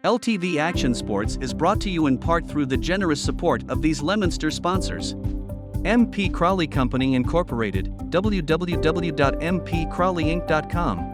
LTV Action Sports is brought to you in part through the generous support of these Leominster sponsors. MP Crowley Company Incorporated, www.mpcrowleyinc.com.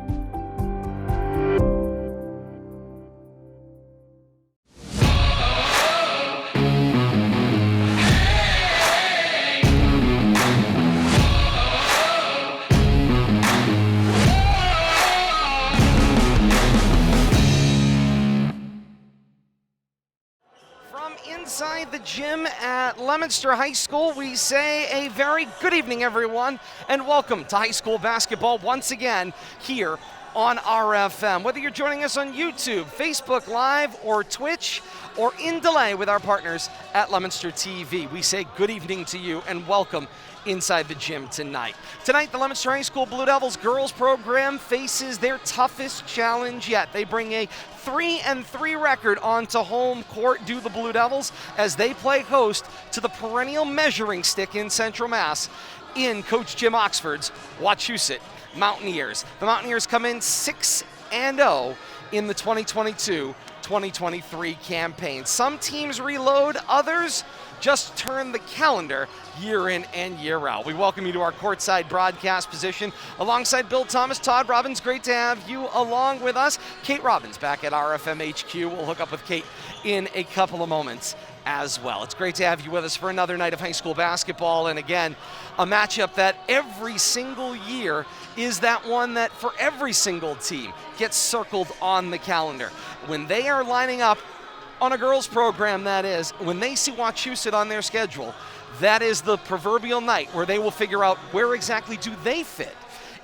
Inside the gym at Leominster High School, we say a very good evening, everyone, and welcome to high school basketball once again here on RFM. Whether you're joining us on YouTube, Facebook Live, or Twitch, or in delay with our partners at Leominster TV, we say good evening to you and welcome inside the gym tonight. Tonight, the Leominster High School Blue Devils girls program faces their toughest challenge yet. They bring a 3-3 record onto home court, do the Blue Devils, as they play host to the perennial measuring stick in Central Mass in Coach Jim Oxford's Wachusett Mountaineers. The Mountaineers come in 6-0 in the 2022-2023 campaign. Some teams reload, others just turn the calendar year in and year out. We welcome you to our courtside broadcast position alongside Bill Thomas, Todd Robbins. Great to have you along with us. Kate Robbins back at RFM HQ. We'll hook up with Kate in a couple of moments as well. It's great to have you with us for another night of high school basketball, and again, a matchup that every single year is that one that for every single team gets circled on the calendar. When they are lining up on a girls program, that is, when they see Wachusett on their schedule, that is the proverbial night where they will figure out where exactly do they fit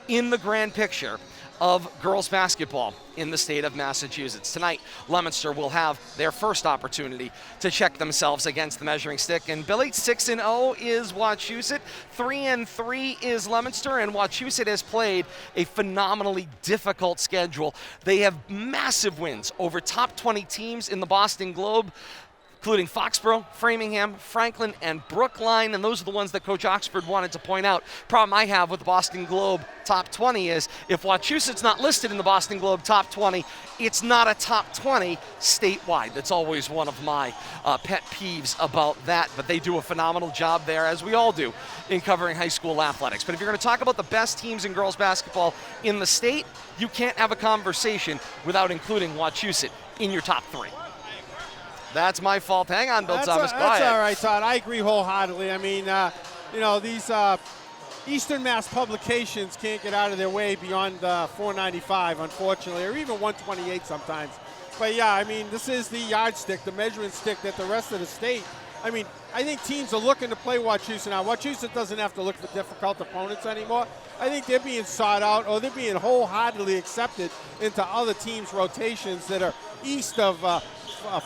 in the grand picture of girls basketball in the state of Massachusetts. Tonight, Leominster will have their first opportunity to check themselves against the measuring stick. And Billy, 6-0 is Wachusett, 3-3 is Leominster, and Wachusett has played a phenomenally difficult schedule. They have massive wins over top 20 teams in the Boston Globe, including Foxborough, Framingham, Franklin, and Brookline, and those are the ones that Coach Oxford wanted to point out. Problem I have with the Boston Globe top 20 is if Wachusett's not listed in the Boston Globe top 20, it's not a top 20 statewide. That's always one of my pet peeves about that, but they do a phenomenal job there, as we all do, in covering high school athletics. But if you're going to talk about the best teams in girls basketball in the state, you can't have a conversation without including Wachusett in your top three. That's my fault. Hang on, Bill Thomas. Go ahead. That's all right, Todd. I agree wholeheartedly. I mean, these Eastern Mass publications can't get out of their way beyond 495, unfortunately, or even 128 sometimes. But, yeah, I mean, this is the yardstick, the measuring stick that the rest of the state. I mean, I think teams are looking to play Wachusett now. Wachusett doesn't have to look for difficult opponents anymore. I think they're being sought out, or they're being wholeheartedly accepted into other teams' rotations that are east of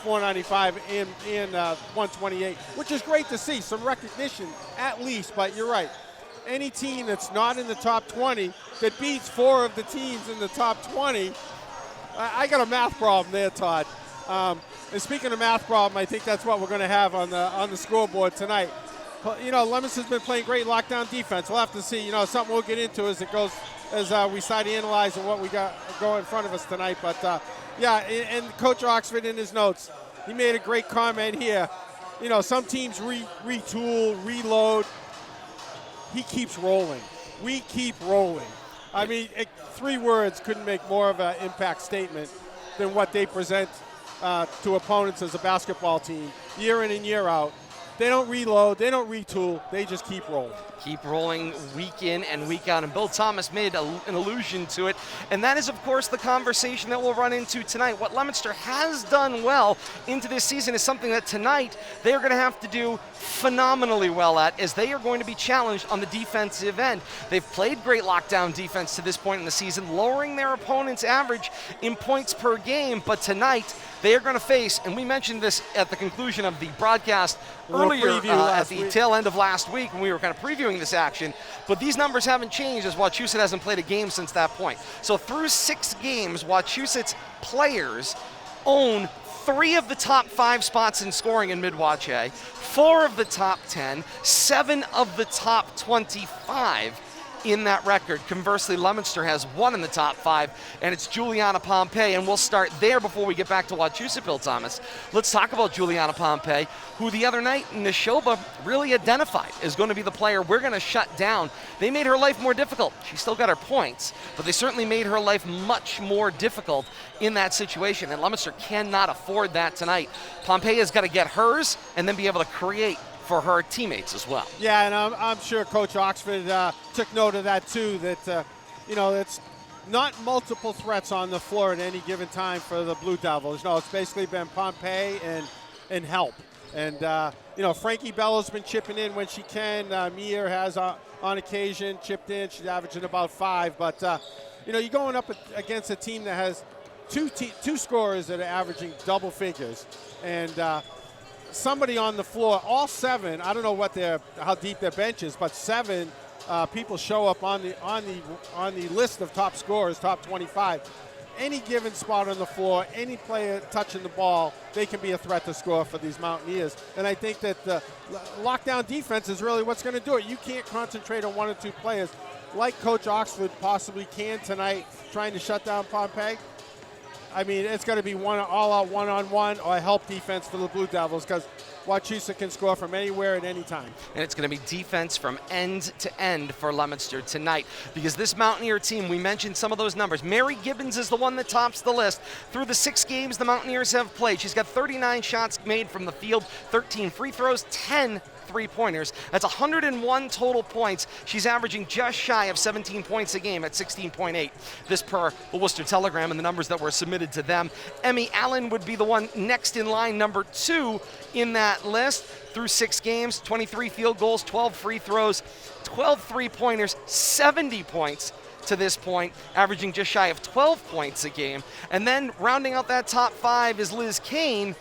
495 and 128, which is great to see. Some recognition at least, but you're right. Any team that's not in the top 20 that beats four of the teams in the top 20, I got a math problem there, Todd. And speaking of math problem, I think that's what we're going to have on the scoreboard tonight. You know, Leominster's been playing great lockdown defense. We'll have to see. You know, something we'll get into as it goes, as we start analyzing what we got going in front of us tonight. But yeah, and Coach Oxford in his notes, he made a great comment here. You know, some teams retool, reload. He keeps rolling. We keep rolling. I mean, three words couldn't make more of an impact statement than what they present to opponents as a basketball team, year in and year out. They don't reload, they don't retool, they just keep rolling. Keep rolling week in and week out. And Bill Thomas made an allusion to it. And that is, of course, the conversation that we'll run into tonight. What Leominster has done well into this season is something that tonight they are going to have to do phenomenally well at, as they are going to be challenged on the defensive end. They've played great lockdown defense to this point in the season, lowering their opponent's average in points per game. But tonight, they are going to face, and we mentioned this at the conclusion of the broadcast earlier at the tail end of last week when we were kind of previewing this action, but these numbers haven't changed as Wachusett hasn't played a game since that point. So through 6 games, Wachusett's players own 3 of the top 5 spots in scoring in Mid-Wache, 4 of the top 10, 7 of the top 25 in that record. Conversely, Leominster has one in the top 5, and it's Juliana Pompey, and we'll start there before we get back to Wachusett, Bill Thomas. Let's talk about Juliana Pompey, who the other night Neshoba really identified as going to be the player we're going to shut down. They made her life more difficult. She still got her points, but they certainly made her life much more difficult in that situation, and Leominster cannot afford that tonight. Pompey has got to get hers and then be able to create for her teammates as well. Yeah, and I'm sure Coach Oxford took note of that too, that, it's not multiple threats on the floor at any given time for the Blue Devils. No, it's basically been Pompey and help. And, Frankie Bello's been chipping in when she can. Mia has, on occasion, chipped in. She's averaging about 5. But, you're going up against a team that has two scorers that are averaging double figures. And somebody on the floor, all 7, I don't know how deep their bench is, but 7 people show up on the list of top scorers, top 25. Any given spot on the floor, any player touching the ball, they can be a threat to score for these Mountaineers. And I think that the lockdown defense is really what's going to do it. You can't concentrate on 1 or 2 players like Coach Oxford possibly can tonight, trying to shut down Pompey. I mean, it's going to be all-out one-on-one or help defense for the Blue Devils, because Wachusett can score from anywhere at any time. And it's going to be defense from end to end for Leominster tonight, because this Mountaineer team, we mentioned some of those numbers. Mary Gibbons is the one that tops the list. Through the 6 games the Mountaineers have played, she's got 39 shots made from the field, 13 free throws, 10 3-pointers. That's 101 total points. She's averaging just shy of 17 points a game at 16.8. This per the Worcester Telegram and the numbers that were submitted to them. Emmy Allen would be the one next in line, number 2 in that list. Through 6 games, 23 field goals, 12 free throws, 12 3-pointers, 70 points to this point, averaging just shy of 12 points a game. And then rounding out that top 5 is Liz Kane.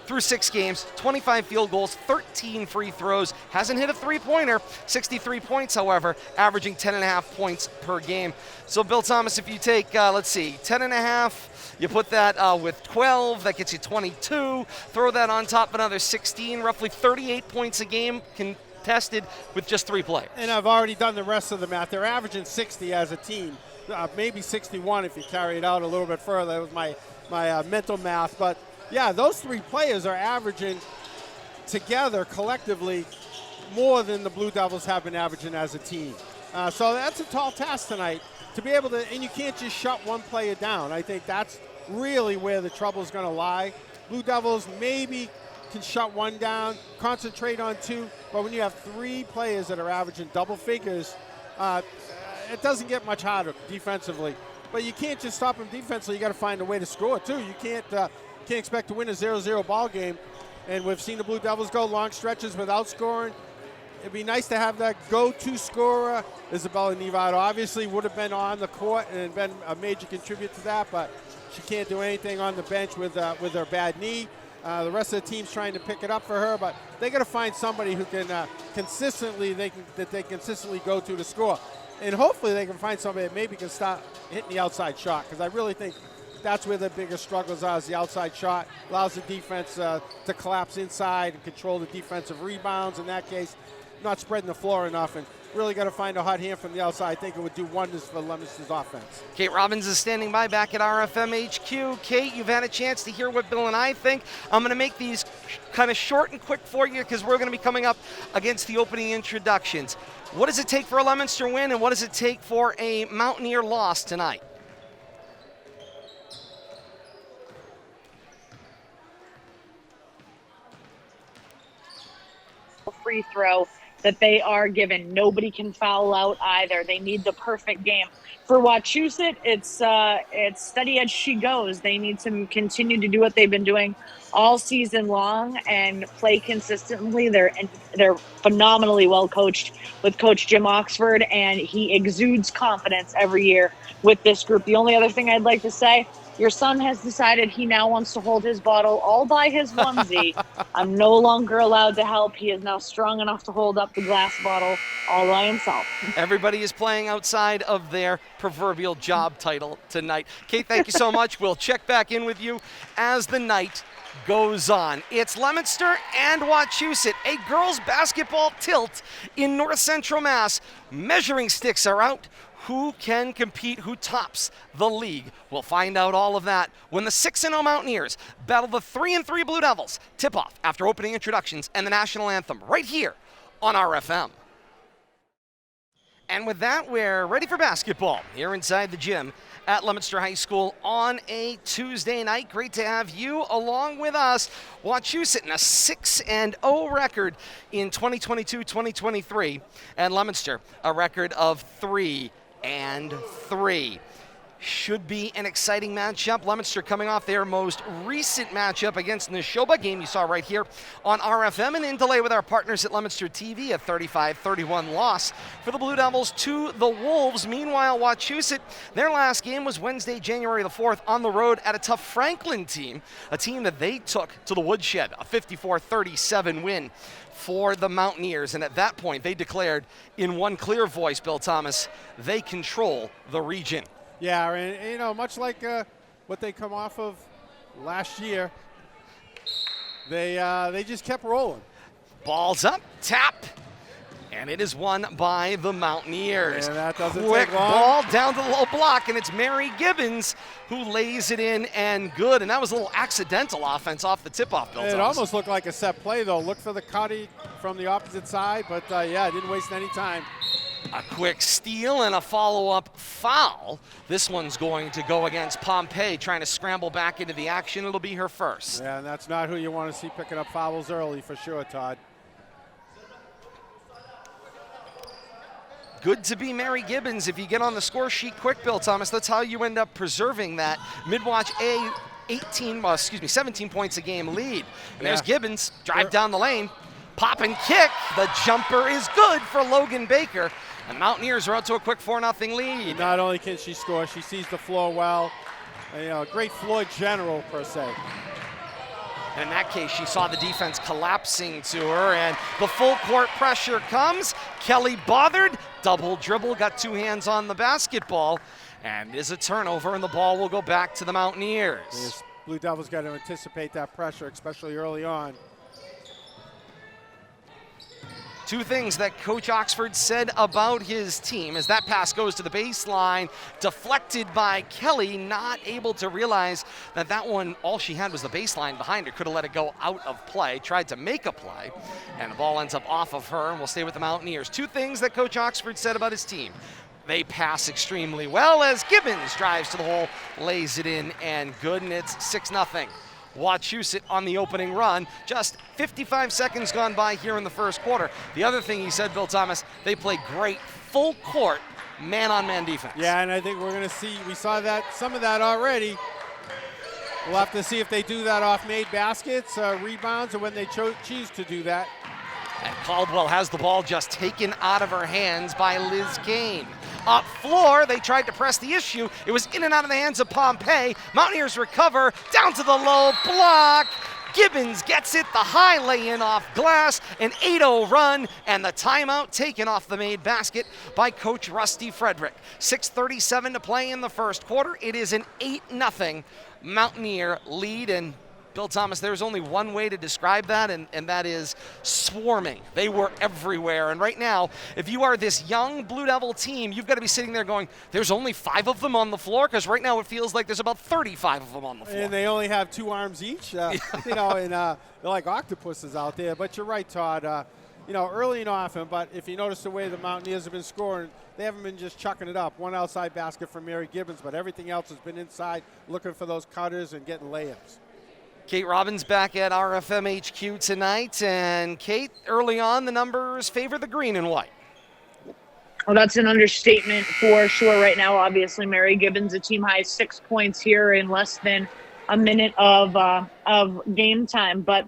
Through 6 games, 25 field goals, 13 free throws, hasn't hit a 3-pointer, 63 points, however, averaging 10.5 points per game. So, Bill Thomas, if you take, 10.5, you put that with 12, that gets you 22. Throw that on top of another 16, roughly 38 points a game contested with just 3 players. And I've already done the rest of the math. They're averaging 60 as a team, maybe 61 if you carry it out a little bit further. That was my mental math, but yeah, those 3 players are averaging together collectively more than the Blue Devils have been averaging as a team. So that's a tall task tonight to be able to, and you can't just shut one player down. I think that's really where the trouble is going to lie. Blue Devils maybe can shut 1 down, concentrate on 2, but when you have 3 players that are averaging double figures, it doesn't get much harder defensively. But you can't just stop them defensively. You got to find a way to score too. You can't expect to win a 0-0 ball game, and we've seen the Blue Devils go long stretches without scoring. It'd be nice to have that go-to scorer. Isabella Nevado obviously would have been on the court and been a major contributor to that, but she can't do anything on the bench with her bad knee. The rest of the team's trying to pick it up for her, but they got to find somebody who can consistently go to score, and hopefully they can find somebody that maybe can start hitting the outside shot, because I really think that's where the biggest struggles are, is the outside shot. Allows the defense to collapse inside and control the defensive rebounds. In that case, not spreading the floor enough, and really got to find a hot hand from the outside. I think it would do wonders for Leominster's offense. Kate Robbins is standing by back at RFM HQ. Kate, you've had a chance to hear what Bill and I think. I'm going to make these kind of short and quick for you, because we're going to be coming up against the opening introductions. What does it take for a Leominster win, and what does it take for a Mountaineer loss tonight? Free throw that they are given. Nobody can foul out either. They need the perfect game. For Wachusett, it's steady as she goes. They need to continue to do what they've been doing all season long and play consistently. They're phenomenally well coached with Coach Jim Oxford, and he exudes confidence every year with this group. The only other thing I'd like to say, your son has decided he now wants to hold his bottle all by his onesie. I'm no longer allowed to help. He is now strong enough to hold up the glass bottle all by himself. Everybody is playing outside of their proverbial job title tonight. Kate, thank you so much. We'll check back in with you as the night goes on. It's Leominster and Wachusett, a girls basketball tilt in North Central Mass. Measuring sticks are out. Who can compete? Who tops the league? We'll find out all of that when the 6-0 Mountaineers battle the 3-3 Blue Devils. Tip-off after opening introductions and the national anthem right here on RFM. And with that, we're ready for basketball here inside the gym at Leominster High School on a Tuesday night. Great to have you along with us. Wachusett in a 6-0 record in 2022-2023, and Leominster a record of 3-3. Should be an exciting matchup. Leominster coming off their most recent matchup against Neshoba, game you saw right here on RFM, and in delay with our partners at Leominster TV, a 35-31 loss for the Blue Devils to the Wolves. Meanwhile, Wachusett, their last game was Wednesday, January the 4th, on the road at a tough Franklin team, a team that they took to the woodshed, a 54-37 win for the Mountaineers. And at that point, they declared in one clear voice, Bill Thomas, they control the region. Yeah, and much like what they come off of last year, they just kept rolling. Ball's up, tap, and it is won by the Mountaineers. Yeah, that doesn't Quick take long. ball down to the low block, and it's Mary Gibbons who lays it in and good. And that was a little accidental offense off the tip-off, Bill It Thomas. almost looked like a set play, though. Look for the cutty from the opposite side, but yeah, didn't waste any time. A quick steal and a follow-up foul. This one's going to go against Pompey, trying to scramble back into the action. It'll be her first. Yeah, and that's not who you want to see picking up fouls early for sure, Todd. Good to be Mary Gibbons. If you get on the score sheet quick, Bill Thomas, that's how you end up preserving that Midwatch A 17 points a game lead. And there's Gibbons, drive down the lane, pop and kick. The jumper is good for Logan Baker. And Mountaineers are out to a quick 4-0 lead. Not only can she score, she sees the floor well. Great floor general, per se. In that case, she saw the defense collapsing to her, and the full court pressure comes. Kelly bothered, double dribble, got two hands on the basketball, and is a turnover, and the ball will go back to the Mountaineers. Yes, Blue Devils got to anticipate that pressure, especially early on. Two things that Coach Oxford said about his team as that pass goes to the baseline, deflected by Kelly, not able to realize that one, all she had was the baseline behind her, could have let it go out of play, tried to make a play, and the ball ends up off of her and will stay with the Mountaineers. Two things that Coach Oxford said about his team. They pass extremely well as Gibbons drives to the hole, lays it in and good, and it's 6-0. Wachusett on the opening run. Just 55 seconds gone by here in the first quarter. The other thing he said, Bill Thomas, they play great full court man-on-man defense. Yeah, and I think we're going to see, we saw some of that already. We'll have to see if they do that off made baskets, rebounds, or when they choose to do that. And Caldwell has the ball just taken out of her hands by Liz Kane. Up floor, they tried to press the issue. It was in and out of the hands of Pompey. Mountaineers recover, down to the low block. Gibbons gets it, the high lay-in off glass, an 8-0 run, and the timeout taken off the made basket by Coach Rusty Frederick. 6:37 to play in the first quarter. It is an 8-0 Mountaineer lead, and Bill Thomas, there's only one way to describe that, and that is swarming. They were everywhere. And right now, if you are this young Blue Devil team, you've got to be sitting there going, there's only 5 of them on the floor, because right now it feels like there's about 35 of them on the floor. And they only have 2 arms each, and they're like octopuses out there. But you're right, Todd. Early and often, but if you notice the way the Mountaineers have been scoring, they haven't been just chucking it up. One outside basket from Mary Gibbons, but everything else has been inside, looking for those cutters and getting layups. Kate Robbins back at RFM HQ tonight. And Kate, early on, the numbers favor the green and white. Well, that's an understatement for sure right now. Obviously, Mary Gibbons, a team high 6 points here in less than a minute of game time. But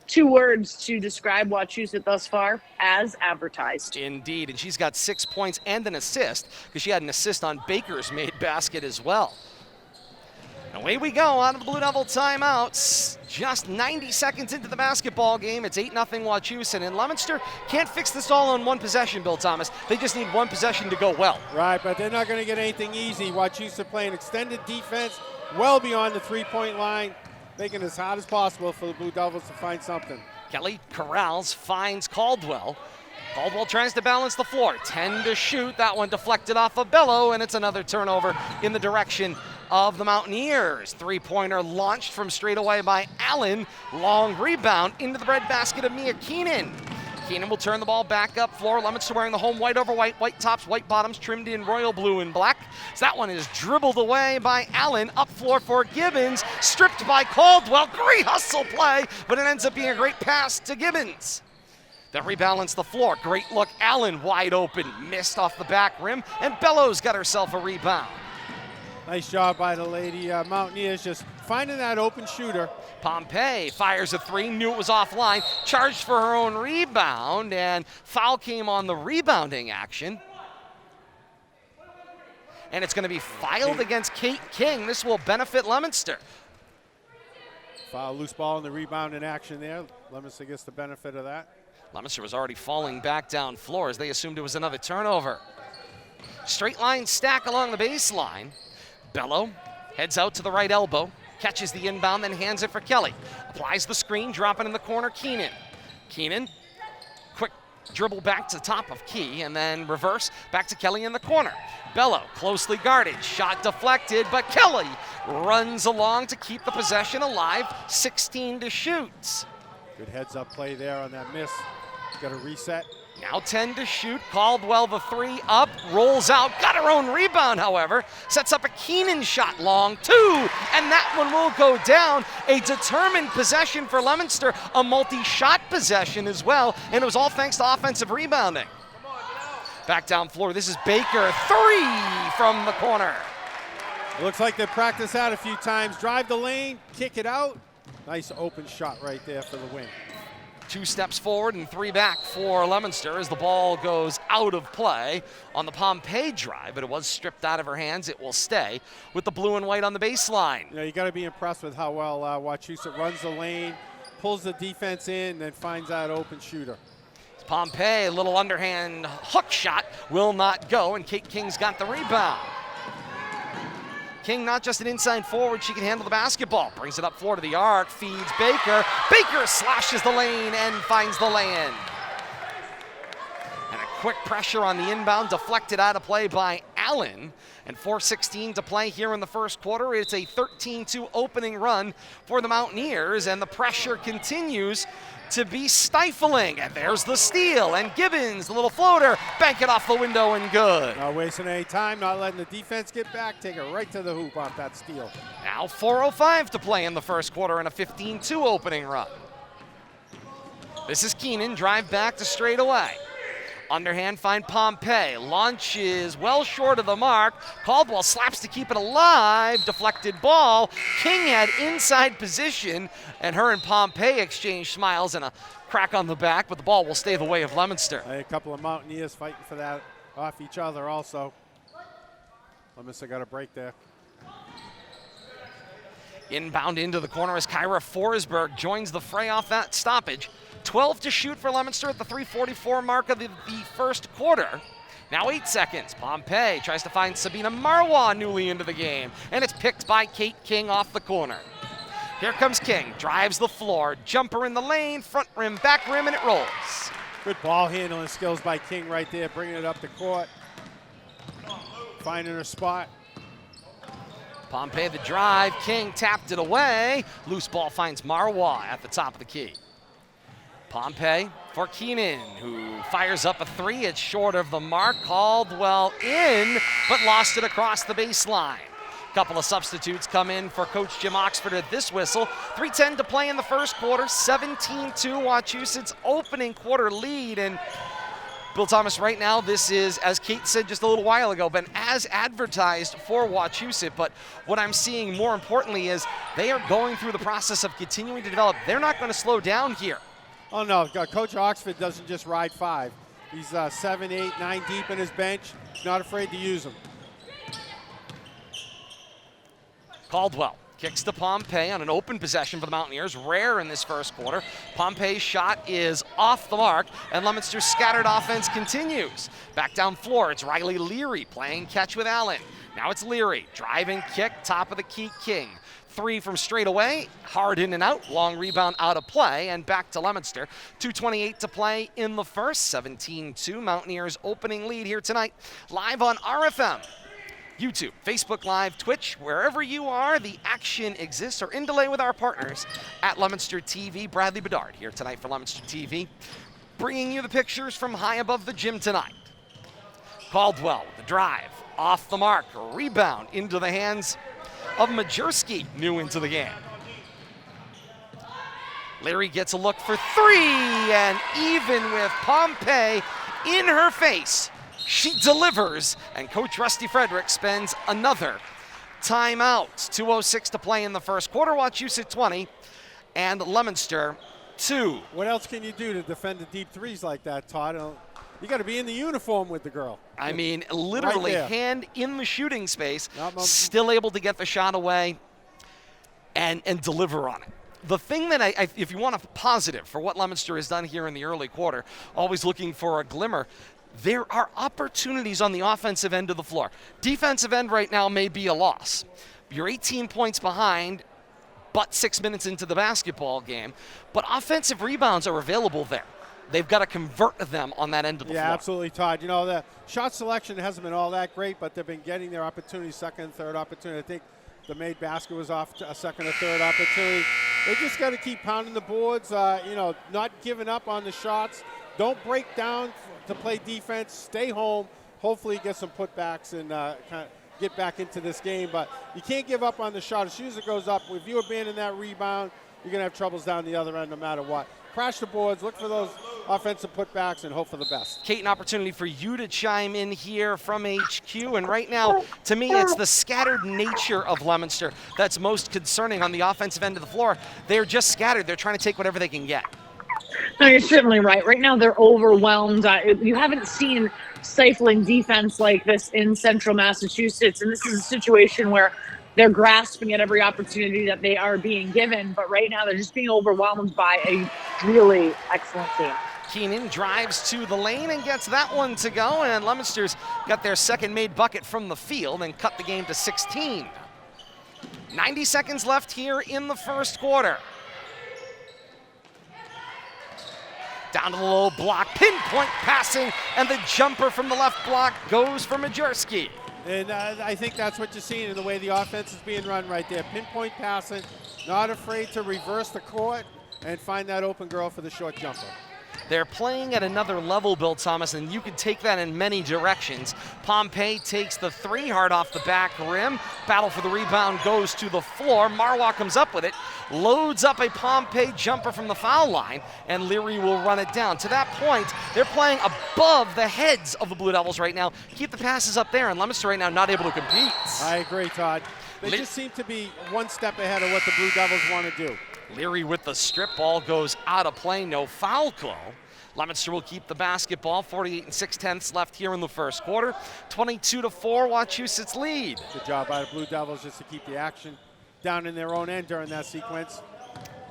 2 words to describe Wachusett thus far: as advertised. Indeed, and she's got 6 points and an assist, because she had an assist on Baker's made basket as well. Away we go out of the Blue Devil timeouts. Just 90 seconds into the basketball game. It's 8-0 Wachusett, and Leominster can't fix this all on one possession, Bill Thomas. They just need one possession to go well. Right, but they're not going to get anything easy. Wachusett playing extended defense well beyond the 3-point line. making it as hard as possible for the Blue Devils to find something. Kelly corrals, finds Caldwell. Caldwell tries to balance the floor. 10 to shoot. That one deflected off of Bello, and it's another turnover in the direction of the Mountaineers. Three-pointer launched from straight away by Allen. Long rebound into the breadbasket of Mia Keenan. Keenan will turn the ball back up floor. Leominster wearing the home white over white, white tops, white bottoms, trimmed in royal blue and black. So that one is dribbled away by Allen. Up floor for Gibbons, stripped by Caldwell. Great hustle play, but it ends up being a great pass to Gibbons. That rebalanced the floor. Great look. Allen wide open, missed off the back rim, and Bellows got herself a rebound. Nice job by the Lady Mountaineers, just finding that open shooter. Pompey fires a three, knew it was offline, charged for her own rebound, and foul came on the rebounding action. And it's going to be filed against Kate King. This will benefit Leominster. Foul, loose ball in the rebounding action there. Leominster gets the benefit of that. Leominster was already falling back down floor as they assumed it was another turnover. Straight line stack along the baseline. Bello heads out to the right elbow, catches the inbound, then hands it for Kelly. Applies the screen, dropping in the corner, Keenan. Keenan, quick dribble back to the top of Key, and then reverse back to Kelly in the corner. Bello, closely guarded, shot deflected, but Kelly runs along to keep the possession alive, 16 to shoot. Good heads-up play there on that miss. Got a reset. Now 10 to shoot. Caldwell the three up, rolls out, got her own rebound, however. Sets up a Keenan shot, long two, and that one will go down. A determined possession for Leominster, a multi-shot possession as well, and it was all thanks to offensive rebounding. Back down floor, this is Baker, three from the corner. Looks like they practiced that a few times. Drive the lane, kick it out. Nice open shot right there for the win. 2 steps forward and 3 back for Leominster as the ball goes out of play on the Pompey drive, but it was stripped out of her hands. It will stay with the blue and white on the baseline. You got to be impressed with how well Wachusett runs the lane, pulls the defense in, then finds that open shooter. Pompey, a little underhand hook shot, will not go, and Kate King's got the rebound. King, not just an inside forward, she can handle the basketball. Brings it up floor to the arc, feeds Baker. Baker slashes the lane and finds the lay-in. And a quick pressure on the inbound, deflected out of play by Allen. And 4:16 to play here in the first quarter. It's a 13-2 opening run for the Mountaineers, and the pressure continues to be stifling. And there's the steal, and Gibbons, the little floater, bank it off the window and good. Not wasting any time, not letting the defense get back, take it right to the hoop off that steal. Now 4:05 to play in the first quarter and a 15-2 opening run. This is Keenan, drive back to straight away. Underhand find Pompey, launches well short of the mark. Caldwell slaps to keep it alive, deflected ball. King had inside position, and her and Pompey exchange smiles and a crack on the back, but the ball will stay the way of Leominster. A couple of Mountaineers fighting for that off each other also. Leominster got a break there. Inbound into the corner as Kyra Forsberg joins the fray off that stoppage. 12 to shoot for Leominster at the 3:44 mark of the first quarter. Now 8 seconds. Pompey tries to find Sabina Marwa newly into the game, and it's picked by Kate King off the corner. Here comes King, drives the floor, jumper in the lane, front rim, back rim, and it rolls. Good ball handling skills by King right there, bringing it up the court. Finding her spot. Pompey the drive, King tapped it away. Loose ball finds Marwa at the top of the key. Pompey for Keenan, who fires up a three. It's short of the mark. Caldwell in, but lost it across the baseline. Couple of substitutes come in for Coach Jim Oxford at this whistle. 3:10 to play in the first quarter. 17-2 Wachusett's opening quarter lead. And Bill Thomas, right now, this is, as Kate said just a little while ago, been as advertised for Wachusett. But what I'm seeing more importantly is they are going through the process of continuing to develop. They're not going to slow down here. Oh, no. Coach Oxford doesn't just ride 5. He's 7, 8, 9 deep in his bench. He's not afraid to use them. Caldwell kicks to Pompey on an open possession for the Mountaineers. Rare in this first quarter. Pompey's shot is off the mark, and Leominster's scattered offense continues. Back down floor, it's Riley Leary playing catch with Allen. Now it's Leary, drive and kick, top of the key, King. three from straight away, hard in and out, long rebound out of play, and back to Leominster. 2:28 to play in the first, 17-2. Mountaineers opening lead here tonight, live on RFM. YouTube, Facebook Live, Twitch, wherever you are, the action exists, or in delay with our partners at Leominster TV. Bradley Bedard here tonight for Leominster TV, bringing you the pictures from high above the gym tonight. Caldwell with the drive, off the mark, rebound into the hands of Majerski, new into the game. Leary gets a look for three, and even with Pompey in her face, she delivers, and Coach Rusty Frederick spends another timeout. 2:06 to play in the first quarter. Wachusett 20 and Leominster 2. What else can you do to defend the deep threes like that, Todd? You got to be in the uniform with the girl. I mean, literally right hand in the shooting space, still able to get the shot away and deliver on it. The thing that if you want a positive for what Leominster has done here in the early quarter, always looking for a glimmer, there are opportunities on the offensive end of the floor. Defensive end right now may be a loss. You're 18 points behind, but 6 minutes into the basketball game. But offensive rebounds are available there. They've got to convert them on that end of the floor. Yeah, absolutely, Todd. You know, the shot selection hasn't been all that great, but they've been getting their opportunities, second and third opportunity. I think the made basket was off a second or third opportunity. They just got to keep pounding the boards, not giving up on the shots. Don't break down to play defense. Stay home. Hopefully get some putbacks and kind of get back into this game. But you can't give up on the shot. As soon as it goes up, if you abandon that rebound, you're going to have troubles down the other end no matter what. Crash the boards, look for those offensive putbacks, and hope for the best. Kate, an opportunity for you to chime in here from HQ. And right now, to me, it's the scattered nature of Leominster that's most concerning on the offensive end of the floor. They're just scattered. They're trying to take whatever they can get. No, you're certainly right. Right now, they're overwhelmed. You haven't seen stifling defense like this in Central Massachusetts, and this is a situation where they're grasping at every opportunity that they are being given, but right now they're just being overwhelmed by a really excellent team. Keenan drives to the lane and gets that one to go, and Leominster's got their second made bucket from the field and cut the game to 16. 90 seconds left here in the first quarter. Down to the low block, pinpoint passing, and the jumper from the left block goes for Majerski. And I think that's what you're seeing in the way the offense is being run right there. Pinpoint passing, not afraid to reverse the court and find that open girl for the short jumper. They're playing at another level, Bill Thomas, and you can take that in many directions. Pompey takes the three hard off the back rim. Battle for the rebound goes to the floor. Marwa comes up with it, loads up a Pompey jumper from the foul line, and Leary will run it down. To that point, they're playing above the heads of the Blue Devils right now. Keep the passes up there, and Leominster right now not able to compete. I agree, Todd. They just seem to be one step ahead of what the Blue Devils want to do. Leary with the strip ball goes out of play, no foul call. Leominster will keep the basketball, 48 6/10 left here in the first quarter. 22-4, Wachusett's lead. Good job by the Blue Devils just to keep the action down in their own end during that sequence.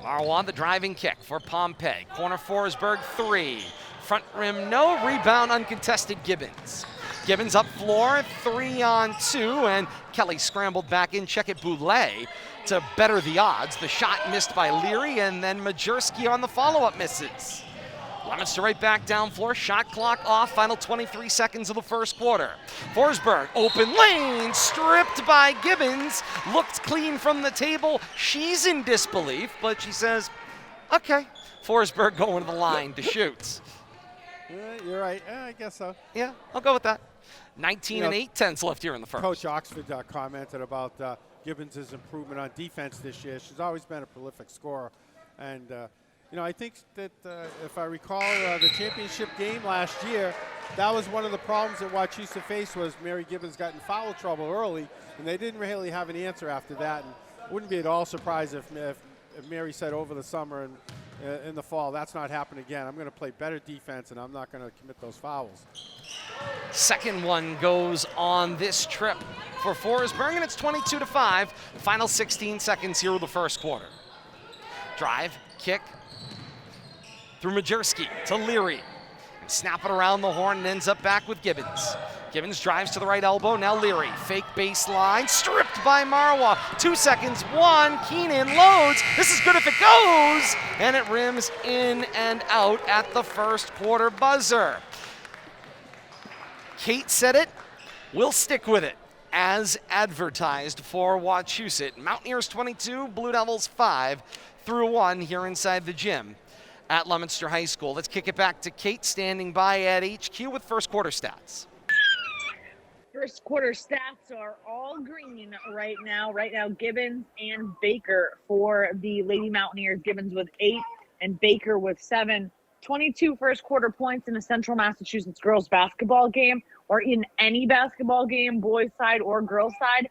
Marwan, the driving kick for Pompey. Corner Forsberg, three. Front rim, no. Rebound, uncontested, Gibbons. Gibbons up floor, 3-on-2, and Kelly scrambled back in. Check it, Boulay to better the odds. The shot missed by Leary, and then Majerski on the follow-up misses. Leominster right back down floor, shot clock off, final 23 seconds of the first quarter. Forsberg, open lane, stripped by Gibbons, looked clean from the table. She's in disbelief, but she says, okay. Forsberg going to the line to shoot. You're right, I guess so. Yeah, I'll go with that. 19 8/10 left here in the first. Coach Oxford commented about Gibbons' improvement on defense this year. She's always been a prolific scorer. And, I think that if I recall the championship game last year, that was one of the problems that Wachusett faced was Mary Gibbons got in foul trouble early, and they didn't really have an answer after that. And wouldn't be at all surprised if Mary said over the summer and in the fall, that's not happening again. I'm going to play better defense, and I'm not going to commit those fouls. Second one goes on this trip for Forsberg, and it's 22-5. Final 16 seconds here of the first quarter. Drive, kick, through Majerski to Leary. And snap it around the horn and ends up back with Gibbons. Gibbons drives to the right elbow. Now Leary, fake baseline, stripped by Marwa. 2 seconds, 1. Keenan loads. This is good if it goes. And it rims in and out at the first quarter buzzer. Kate said it. We'll stick with it. As advertised for Wachusett. Mountaineers 22, Blue Devils 5 through 1 here inside the gym at Leominster High School. Let's kick it back to Kate standing by at HQ with first quarter stats. First quarter stats are all green right now. Right now, Gibbons and Baker for the Lady Mountaineers. Gibbons with 8 and Baker with 7. 22 first quarter points in a Central Massachusetts girls basketball game, or in any basketball game, boys side or girls side.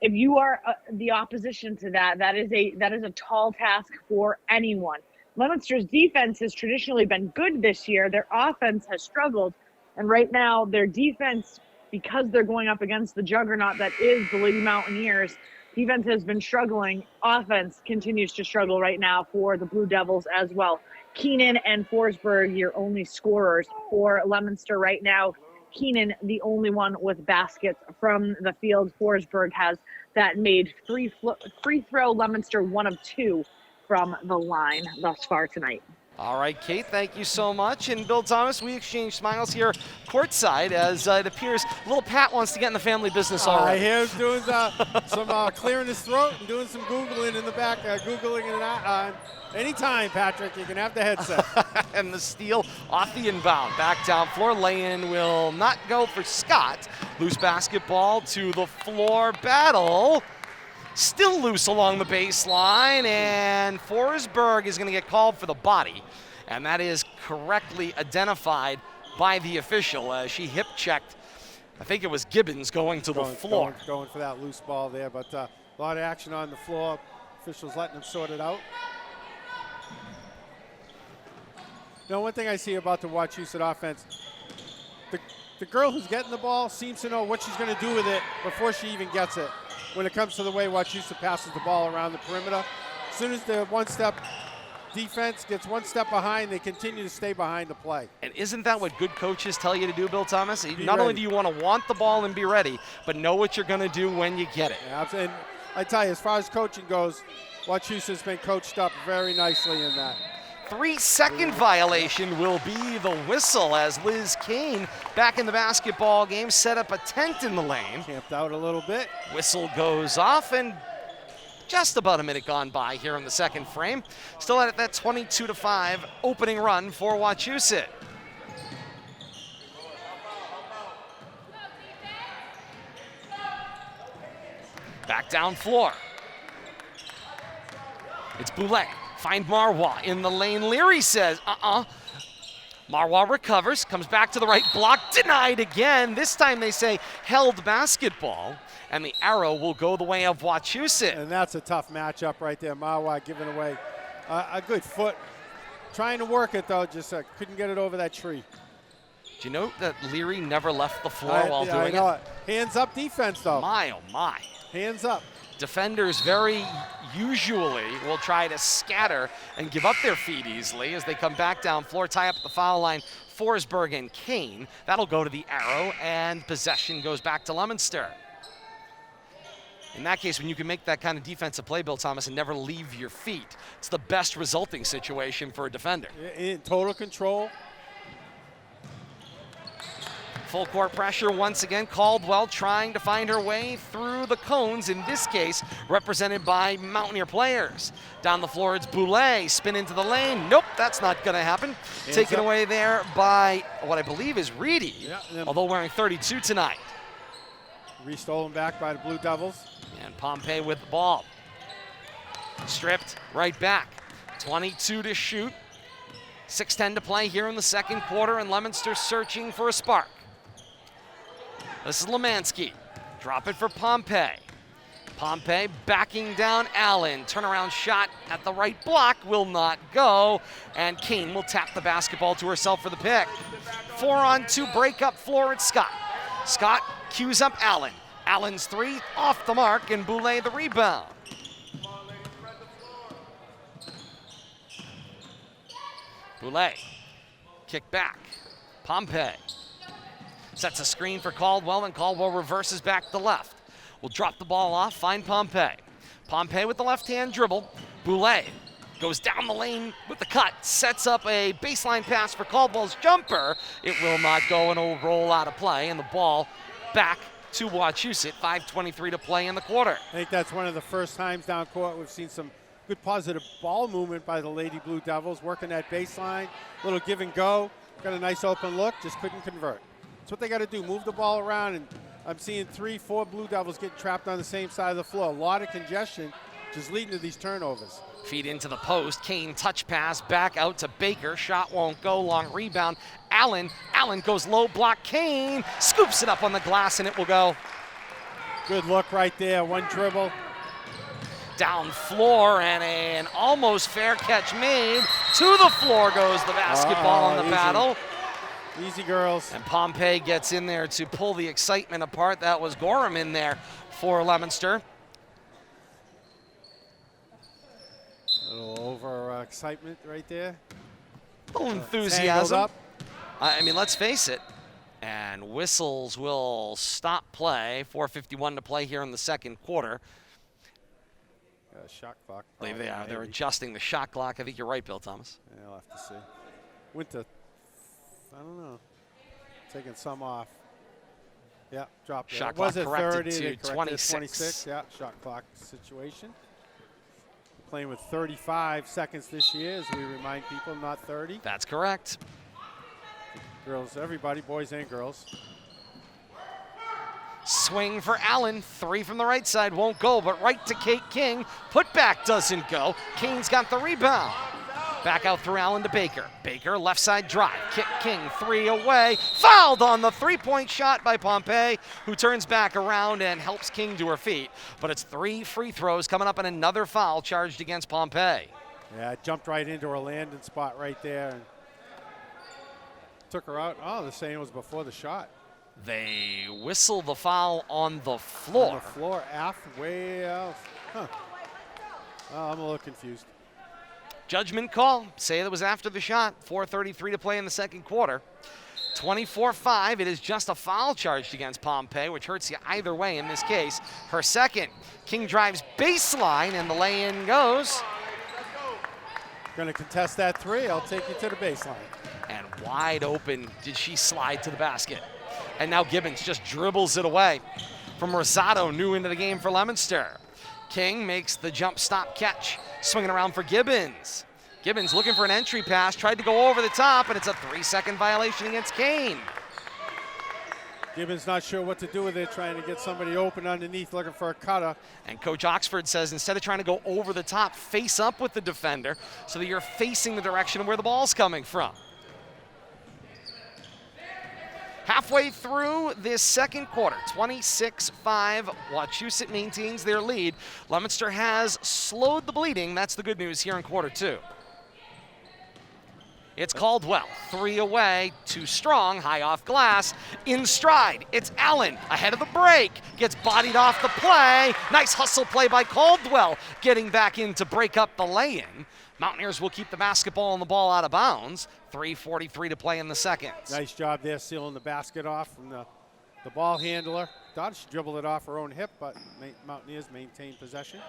If you are the opposition to that, that is a tall task for anyone. Leominster's defense has traditionally been good this year. Their offense has struggled, and right now their defense, because they're going up against the juggernaut that is the Lady Mountaineers, defense has been struggling. Offense continues to struggle right now for the Blue Devils as well. Keenan and Forsberg, your only scorers for Leominster right now. Keenan, the only one with baskets from the field. Forsberg has that made free throw. Leominster 1 of 2 from the line thus far tonight. All right, Kate, thank you so much. And Bill Thomas, we exchange smiles here courtside as it appears little Pat wants to get in the family business already. I hear him doing some clearing his throat and doing some Googling in the back, Googling it anytime, Patrick. You can have the headset. And the steal off the inbound. Back down floor. Lay-in will not go for Scott. Loose basketball to the floor. Battle. Still loose along the baseline, and Forsberg is going to get called for the body, and that is correctly identified by the official as she hip checked. I think it was Gibbons going to the floor. Going for that loose ball there, but a lot of action on the floor. Officials letting them sort it out. Now, one thing I see about the Wachusett offense, the girl who's getting the ball seems to know what she's going to do with it before she even gets it. When it comes to the way Wachusett passes the ball around the perimeter, as soon as the one-step defense gets one step behind, they continue to stay behind the play. And isn't that what good coaches tell you to do, Bill Thomas? Not only do you want to want the ball and be ready, but know what you're going to do when you get it. Yeah, and I tell you, as far as coaching goes, Wachusett's been coached up very nicely in that. 3-second violation will be the whistle as Liz Kane, back in the basketball game, set up a tent in the lane. Camped out a little bit. Whistle goes off, and just about a minute gone by here in the second frame. Still at that 22-5 opening run for Wachusett. Back down floor. It's Boulay. Find Marwa in the lane. Leary says, Marwa recovers, comes back to the right block, denied again. This time they say held basketball, and the arrow will go the way of Wachusett. And that's a tough matchup right there. Marwa giving away a good foot. Trying to work it, though, just couldn't get it over that tree. Do you know that Leary never left the floor while doing it? Hands up defense, though. My, oh my. Hands up. Defenders very usually will try to scatter and give up their feet easily as they come back down floor, tie up at the foul line. Forsberg and Kane. That'll go to the arrow, and possession goes back to Leominster. In that case, when you can make that kind of defensive play, Bill Thomas, and never leave your feet, it's the best resulting situation for a defender. In total control. Full court pressure once again. Caldwell trying to find her way through the cones, in this case represented by Mountaineer players. Down the floor, it's Boulay. Spin into the lane. Nope, that's not going to happen. Taken away there by what I believe is Reedy, although wearing 32 tonight. Restolen back by the Blue Devils. And Pompey with the ball. Stripped right back. 22 to shoot. 6:10 to play here in the second quarter, and Leominster searching for a spark. This is Lemansky. Drop it for Pompey. Pompey backing down Allen. Turnaround shot at the right block will not go. And Kane will tap the basketball to herself for the pick. 4-on-2 break up floor at Scott. Scott cues up Allen. Allen's three off the mark, and Boulay the rebound. Boulay. Kick back. Pompey. Sets a screen for Caldwell, and Caldwell reverses back to the left. Will drop the ball off, find Pompey. Pompey with the left-hand dribble. Boulay goes down the lane with the cut, sets up a baseline pass for Caldwell's jumper. It will not go and will roll out of play, and the ball back to Wachusett. 5:23 to play in the quarter. I think that's one of the first times down court we've seen some good positive ball movement by the Lady Blue Devils, working that baseline, little give and go. Got a nice open look, just couldn't convert. That's what they got to do, move the ball around, and I'm seeing 3-4 Blue Devils getting trapped on the same side of the floor. A lot of congestion, just leading to these turnovers. Feed into the post. Kane touch pass back out to Baker. Shot won't go. Long rebound. Allen goes low block. Kane scoops it up on the glass, and it will go. Good look right there. One dribble. Down floor, and an almost fair catch made. To the floor goes the basketball on the easy. battle. Easy, girls. And Pompey gets in there to pull the excitement apart. That was Gorham in there for Leominster. A little over excitement right there. A little Tangled enthusiasm. up. I mean, let's face it. And whistles will stop play. 4:51 to play here in the second quarter. Shot clock. I believe they are. Maybe. They're adjusting the shot clock. I think you're right, Bill Thomas. Yeah, I'll have to see. Went to, I don't know, taking some off. Yeah, dropped it. Shot Was clock it corrected 30? to They corrected it 26. 26. Yeah, shot clock situation. Playing with 35 seconds this year, as we remind people, not 30. That's correct. Girls, everybody, boys and girls. Swing for Allen. 3 from the right side. Won't go, but right to Kate King. Put back doesn't go. Kane's got the rebound. Back out through Allen to Baker. Baker, left side drive. Kick King, 3 away. Fouled on the three-point shot by Pompey, who turns back around and helps King to her feet. But it's 3 free throws coming up and another foul charged against Pompey. Yeah, jumped right into her landing spot right there. And took her out. Oh, they're saying it was before the shot. They whistle the foul on the floor. On the floor, way out. Huh. Oh, I'm a little confused. Judgment call. Say that was after the shot. 4:33 to play in the second quarter. 24-5. It is just a foul charged against Pompey, which hurts you either way in this case. Her second. King drives baseline, and the lay-in goes. Going to contest that 3. I'll take you to the baseline. And wide open did she slide to the basket. And now Gibbons just dribbles it away from Rosado, new into the game for Leominster. King makes the jump stop catch, swinging around for Gibbons. Gibbons looking for an entry pass, tried to go over the top, and it's a 3-second violation against Kane. Gibbons not sure what to do with it, trying to get somebody open underneath, looking for a cutter. And Coach Oxford says instead of trying to go over the top, face up with the defender so that you're facing the direction where the ball's coming from. Halfway through this second quarter, 26-5, Wachusett maintains their lead. Leominster has slowed the bleeding. That's the good news here in quarter 2. It's Caldwell, 3 away, too strong, high off glass, in stride. It's Allen, ahead of the break, gets bodied off the play. Nice hustle play by Caldwell, getting back in to break up the lay-in. Mountaineers will keep the basketball and the ball out of bounds. 3:43 to play in the second. Nice job there, sealing the basket off from the ball handler. Thought she dribbled it off her own hip, but Mountaineers maintain possession.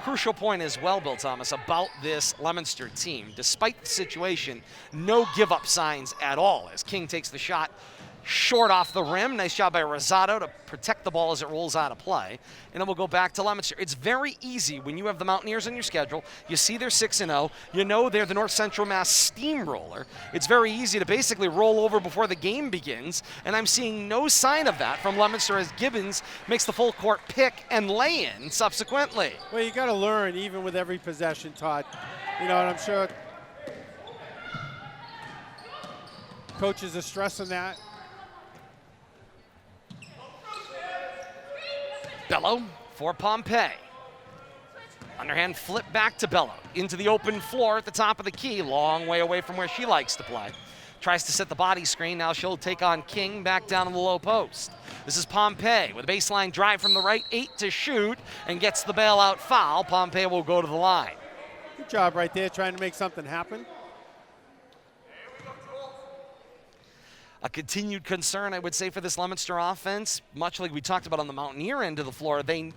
Crucial point as well, Bill Thomas, about this Leominster team. Despite the situation, no give-up signs at all as King takes the shot short off the rim. Nice job by Rosado to protect the ball as it rolls out of play. And then we'll go back to Leominster. It's very easy when you have the Mountaineers on your schedule. You see they're 6-0. You know they're the North Central Mass steamroller. It's very easy to basically roll over before the game begins. And I'm seeing no sign of that from Leominster as Gibbons makes the full court pick and lay in subsequently. Well, you got to learn even with every possession, Todd. You know, and I'm sure coaches are stressing that. Bello for Pompey. Underhand flip back to Bello. Into the open floor at the top of the key. Long way away from where she likes to play. Tries to set the body screen. Now she'll take on King back down in the low post. This is Pompey with a baseline drive from the right. 8 to shoot and gets the bailout foul. Pompey will go to the line. Good job right there trying to make something happen. A continued concern, I would say, for this Leominster offense, much like we talked about on the Mountaineer end of the floor, they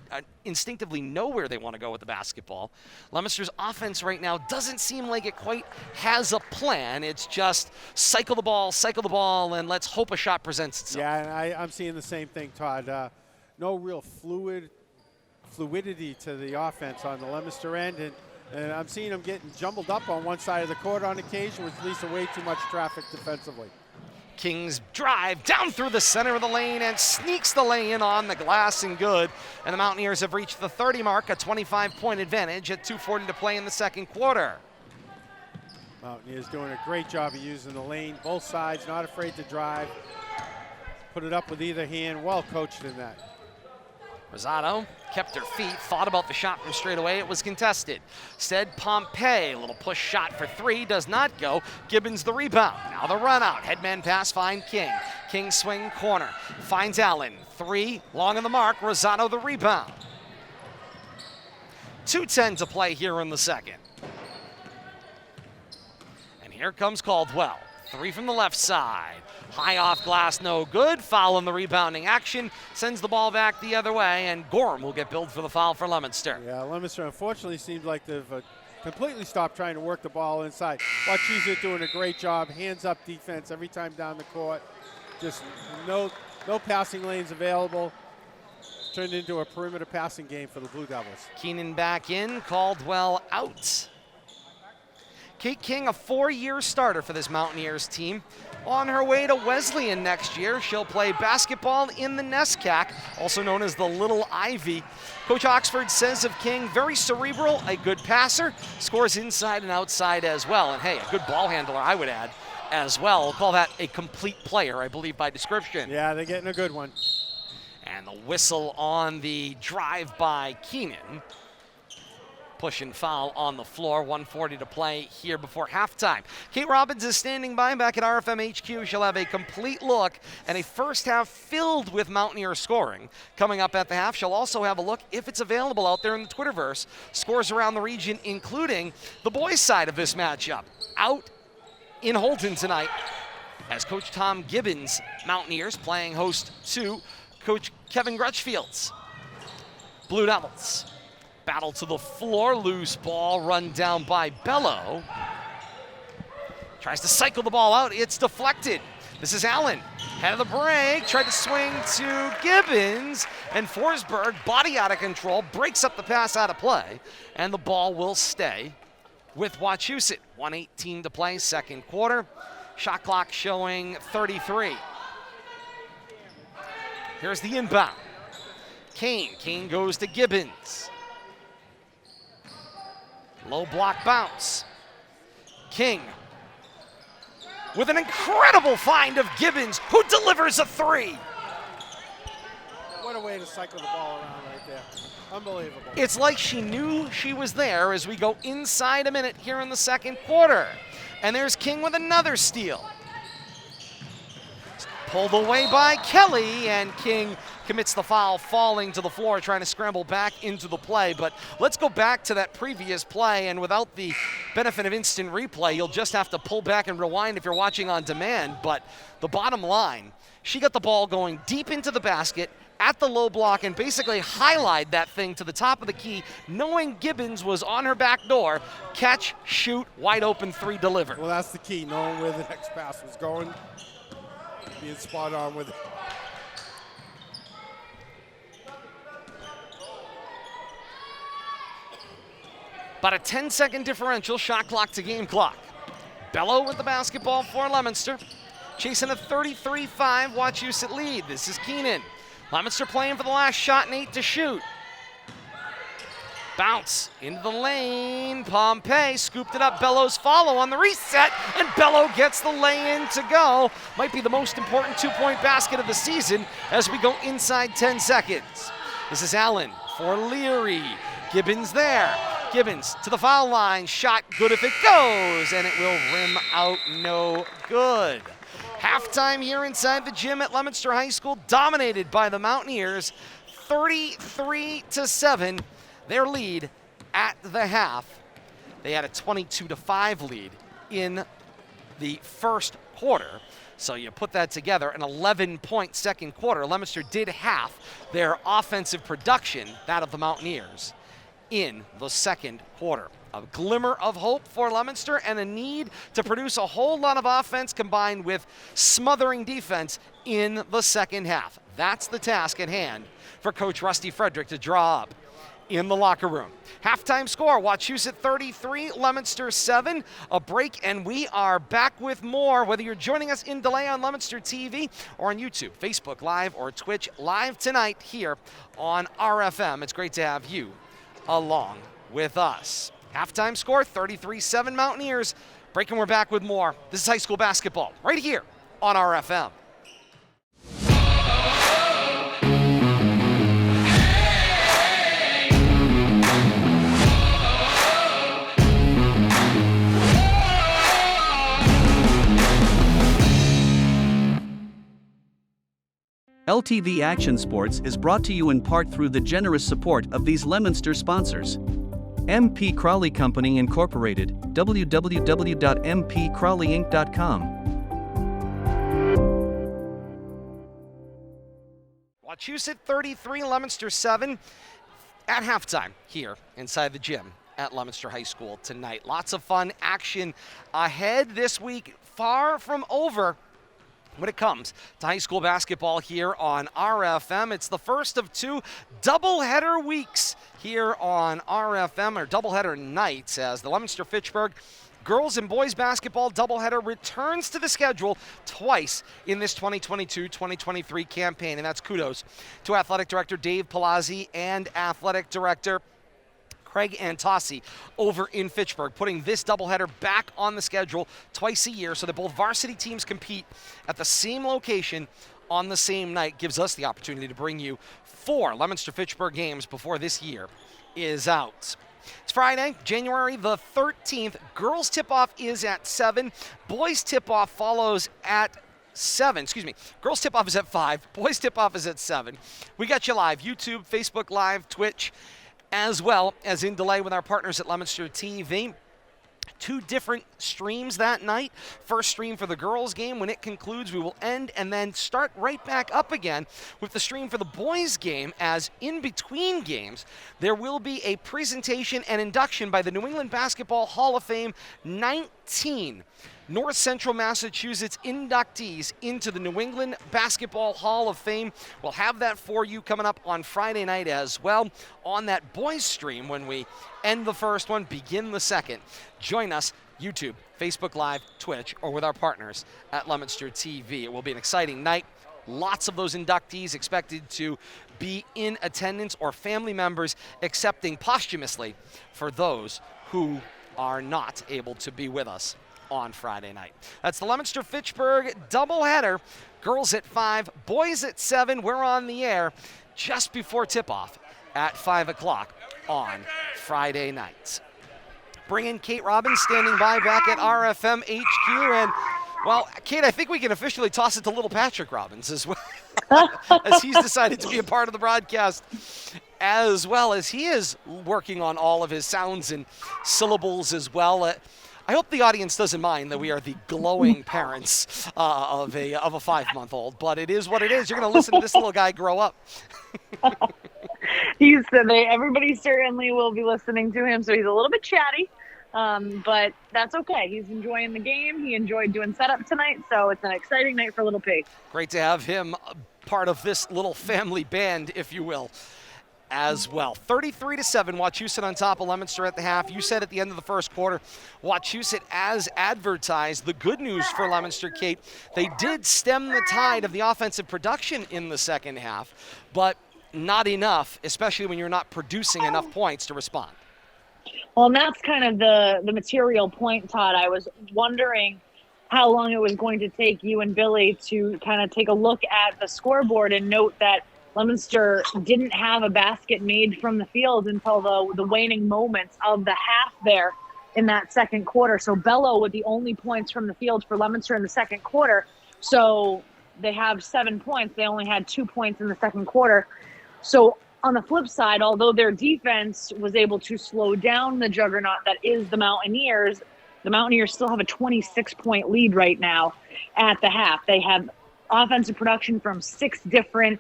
instinctively know where they want to go with the basketball. Leominster's offense right now doesn't seem like it quite has a plan. It's just cycle the ball, and let's hope a shot presents itself. Yeah, and I'm seeing the same thing, Todd. No real fluidity to the offense on the Leominster end, and I'm seeing them getting jumbled up on one side of the court on occasion, which leads to way too much traffic defensively. Kings drive down through the center of the lane and sneaks the lay-in on the glass and good. And the Mountaineers have reached the 30 mark, a 25-point advantage at 2:40 to play in the second quarter. Mountaineers doing a great job of using the lane, both sides, not afraid to drive. Put it up with either hand, well coached in that. Rosado kept her feet, thought about the shot from straight away. It was contested. Instead, Pompey, a little push shot for three, does not go. Gibbons the rebound. Now the run out. Headman pass, find King. King swing corner. Finds Allen. Three, long on the mark. Rosado the rebound. 2:10 to play here in the second. And here comes Caldwell. Three from the left side. High off glass, no good. Foul in the rebounding action. Sends the ball back the other way, and Gorham will get billed for the foul for Leominster. Yeah, Leominster unfortunately seems like they've completely stopped trying to work the ball inside. Wachusett doing a great job. Hands up defense every time down the court. Just no passing lanes available. Turned into a perimeter passing game for the Blue Devils. Keenan back in, Caldwell out. Kate King, a 4-year starter for this Mountaineers team. On her way to Wesleyan next year, she'll play basketball in the NESCAC, also known as the Little Ivy. Coach Oxford says of King, very cerebral, a good passer, scores inside and outside as well. And hey, a good ball handler, I would add, as well. We'll call that a complete player, I believe, by description. Yeah, they're getting a good one. And the whistle on the drive by Keenan. Push and foul on the floor, 1:40 to play here before halftime. Kate Robbins is standing by back at RFM HQ. She'll have a complete look and a first half filled with Mountaineer scoring. Coming up at the half, she'll also have a look, if it's available out there in the Twitterverse, scores around the region, including the boys' side of this matchup. Out in Holton tonight as Coach Tom Gibbons' Mountaineers playing host to Coach Kevin Grutchfield's Blue Devils. Battle to the floor, loose ball, run down by Bello. Tries to cycle the ball out, it's deflected. This is Allen, head of the break, tried to swing to Gibbons, and Forsberg, body out of control, breaks up the pass out of play, and the ball will stay with Wachusett. 1:18 to play, second quarter. Shot clock showing 33. Here's the inbound. Kane goes to Gibbons. Low block bounce. King with an incredible find of Gibbons, who delivers a three. What a way to cycle the ball around right there. Unbelievable. It's like she knew she was there as we go inside a minute here in the second quarter. And there's King with another steal. Pulled away by Kelly, and King commits the foul, falling to the floor, trying to scramble back into the play. But let's go back to that previous play, and without the benefit of instant replay, you'll just have to pull back and rewind if you're watching on demand. But the bottom line, she got the ball going deep into the basket at the low block and basically highlighted that thing to the top of the key, knowing Gibbons was on her back door. Catch, shoot, wide open three delivered. Well, that's the key, knowing where the next pass was going, being spot on with it. About a 10-second differential, shot clock to game clock. Bello with the basketball for Leominster. Chasing a 33-5 Wachusett lead. This is Keenan. Leominster playing for the last shot and 8 to shoot. Bounce into the lane. Pompey scooped it up. Bello's follow on the reset, and Bello gets the lay-in to go. Might be the most important two-point basket of the season as we go inside 10 seconds. This is Allen for Leary. Gibbons there. Gibbons to the foul line. Shot good if it goes, and it will rim out no good. Halftime here inside the gym at Leominster High School, dominated by the Mountaineers, 33-7. Their lead at the half. They had a 22-5 lead in the first quarter. So you put that together, an 11-point second quarter. Leominster did half their offensive production, that of the Mountaineers, in the second quarter. A glimmer of hope for Leominster and a need to produce a whole lot of offense combined with smothering defense in the second half. That's the task at hand for Coach Rusty Frederick to draw up in the locker room. Halftime score, Wachusett 33, Leominster 7. A break, and we are back with more, whether you're joining us in delay on Leominster TV or on YouTube, Facebook Live, or Twitch Live tonight here on RFM. It's great to have you along with us. Halftime score, 33-7 Mountaineers. Break, and we're back with more. This is high school basketball right here on RFM. LTV Action Sports is brought to you in part through the generous support of these Leominster sponsors. MP Crowley Company Incorporated, www.mpcrowleyinc.com. Wachusett 33, Leominster 7 at halftime here inside the gym at Leominster High School tonight. Lots of fun action ahead this week, far from over when it comes to high school basketball here on RFM. It's the first of two doubleheader weeks here on RFM, or doubleheader nights, as the Leominster-Fitchburg girls and boys basketball doubleheader returns to the schedule twice in this 2022-2023 campaign. And that's kudos to Athletic Director Dave Palazzi and Athletic Director Craig Antossi over in Fitchburg, putting this doubleheader back on the schedule twice a year so that both varsity teams compete at the same location on the same night. Gives us the opportunity to bring you 4 Leominster-Fitchburg games before this year is out. It's Friday, January the 13th. Girls tip-off is at 7. Boys tip-off follows at 7. Girls tip-off is at 5. Boys tip-off is at 7. We got you live, YouTube, Facebook Live, Twitch, as well as in delay with our partners at Leominster TV. 2 different streams that night. First stream for the girls game. When it concludes, we will end and then start right back up again with the stream for the boys game, as in between games, there will be a presentation and induction by the New England Basketball Hall of Fame 19 North Central Massachusetts inductees into the New England Basketball Hall of Fame. We'll have that for you coming up on Friday night as well on that boys stream when we end the first one, begin the second. Join us, YouTube, Facebook Live, Twitch, or with our partners at Leominster TV. It will be an exciting night. Lots of those inductees expected to be in attendance, or family members accepting posthumously for those who are not able to be with us on Friday night. That's the Leominster-Fitchburg doubleheader. Girls at 5, boys at 7. We're on the air just before tip-off at 5 o'clock on Friday nights. Bring in Kate Robbins, standing by back at RFM HQ. And, well, Kate, I think we can officially toss it to little Patrick Robbins as well, as he's decided to be a part of the broadcast, as well as he is working on all of his sounds and syllables as well. I hope the audience doesn't mind that we are the glowing parents of a 5-month-old, but it is what it is. You're going to listen to this little guy grow up. Everybody certainly will be listening to him, so he's a little bit chatty, but that's okay. He's enjoying the game. He enjoyed doing setup tonight, so it's an exciting night for Little P. Great to have him part of this little family band, if you will, as well. 33-7, Wachusett on top of Leominster at the half. You said at the end of the first quarter, Wachusett, as advertised. The good news for Leominster, Kate, they did stem the tide of the offensive production in the second half, but not enough, especially when you're not producing enough points to respond. Well, and that's kind of the material point, Todd. I was wondering how long it was going to take you and Billy to kind of take a look at the scoreboard and note that Leominster didn't have a basket made from the field until the waning moments of the half there in that second quarter. So Bello with the only points from the field for Leominster in the second quarter. So they have 7 points. They only had 2 points in the second quarter. So on the flip side, although their defense was able to slow down the juggernaut that is the Mountaineers, The Mountaineers still have a 26-point lead right now at the half. They have offensive production from 6 different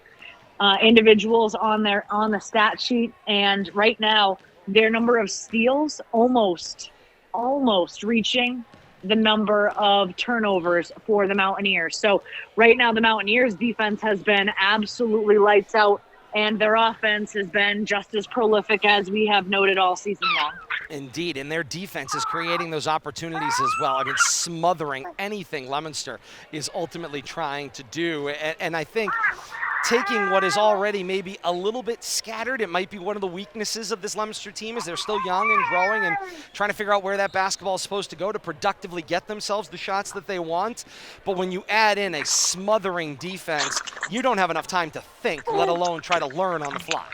individuals on the stat sheet, and right now their number of steals almost reaching the number of turnovers for the Mountaineers. So right now the Mountaineers defense has been absolutely lights out, and their offense has been just as prolific as we have noted all season long. Indeed, and their defense is creating those opportunities as well. I mean, smothering anything Leominster is ultimately trying to do. And I think taking what is already maybe a little bit scattered, it might be one of the weaknesses of this Leominster team is they're still young and growing and trying to figure out where that basketball is supposed to go to productively get themselves the shots that they want. But when you add in a smothering defense, you don't have enough time to think, let alone try to learn on the fly.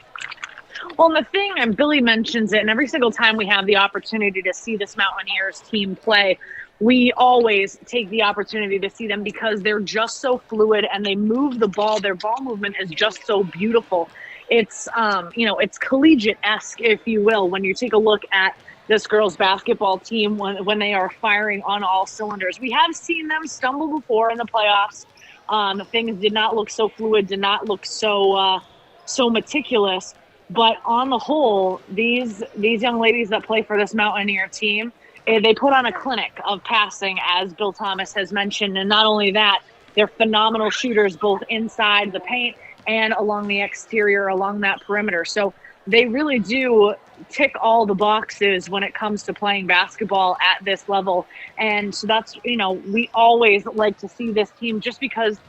Well, and the thing, and Billy mentions it, and every single time we have the opportunity to see this Mountaineers team play, we always take the opportunity to see them because they're just so fluid and they move the ball. Their ball movement is just so beautiful. It's, it's collegiate-esque, if you will, when you take a look at this girls basketball team when they are firing on all cylinders. We have seen them stumble before in the playoffs. Things did not look so fluid, did not look so meticulous. But on the whole, these young ladies that play for this Mountaineer team, they put on a clinic of passing, as Bill Thomas has mentioned. And not only that, they're phenomenal shooters both inside the paint and along the exterior, along that perimeter. So they really do tick all the boxes when it comes to playing basketball at this level. And so that's, we always like to see this team just because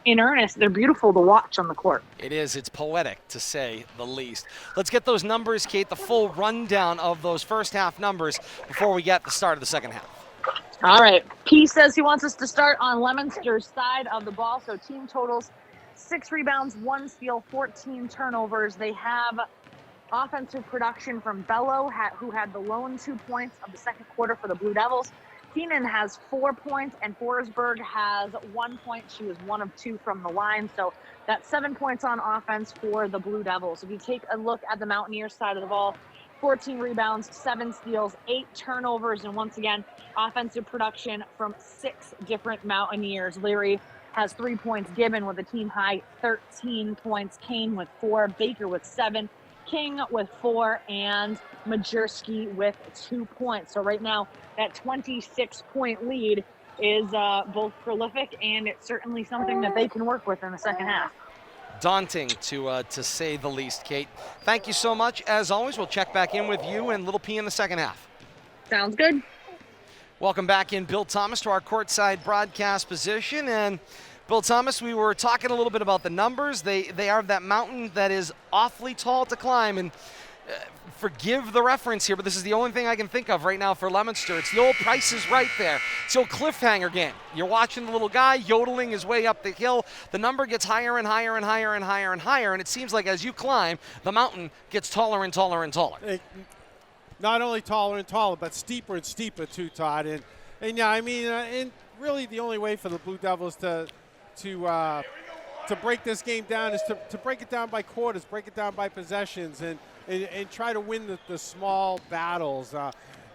in earnest, they're beautiful to watch on the court. It is. It's poetic, to say the least. Let's get those numbers, Kate, the full rundown of those first half numbers before we get the start of the second half. All right. P says he wants us to start on Leominster's side of the ball. So team totals, 6 rebounds, 1 steal, 14 turnovers. They have offensive production from Bello, who had the lone 2 points of the second quarter for the Blue Devils. Keenan has 4 points, and Forsberg has 1 point. She was 1 of 2 from the line, so that's 7 points on offense for the Blue Devils. If you take a look at the Mountaineers side of the ball, 14 rebounds, 7 steals, 8 turnovers, and once again, offensive production from 6 different Mountaineers. Leary has 3 points, Gibbon with a team-high 13 points, Kane with 4, Baker with 7, King with 4, and Majerski with 2 points. So right now, that 26-point lead is both prolific, and it's certainly something that they can work with in the second half. Daunting, to say the least, Kate. Thank you so much. As always, we'll check back in with you and Little P in the second half. Sounds good. Welcome back in, Bill Thomas, to our courtside broadcast position. And Bill Thomas, we were talking a little bit about the numbers. They are that mountain that is awfully tall to climb. And forgive the reference here, but this is the only thing I can think of right now for Leominster. It's the old Price is Right there. It's the old cliffhanger game. You're watching the little guy yodeling his way up the hill. The number gets higher and higher and higher and higher and higher, and it seems like as you climb, the mountain gets taller and taller and taller. Not only taller and taller, but steeper and steeper too, Todd. And yeah, I mean, and really the only way for the Blue Devils to break this game down is to break it down by quarters, break it down by possessions, and try to win the small battles,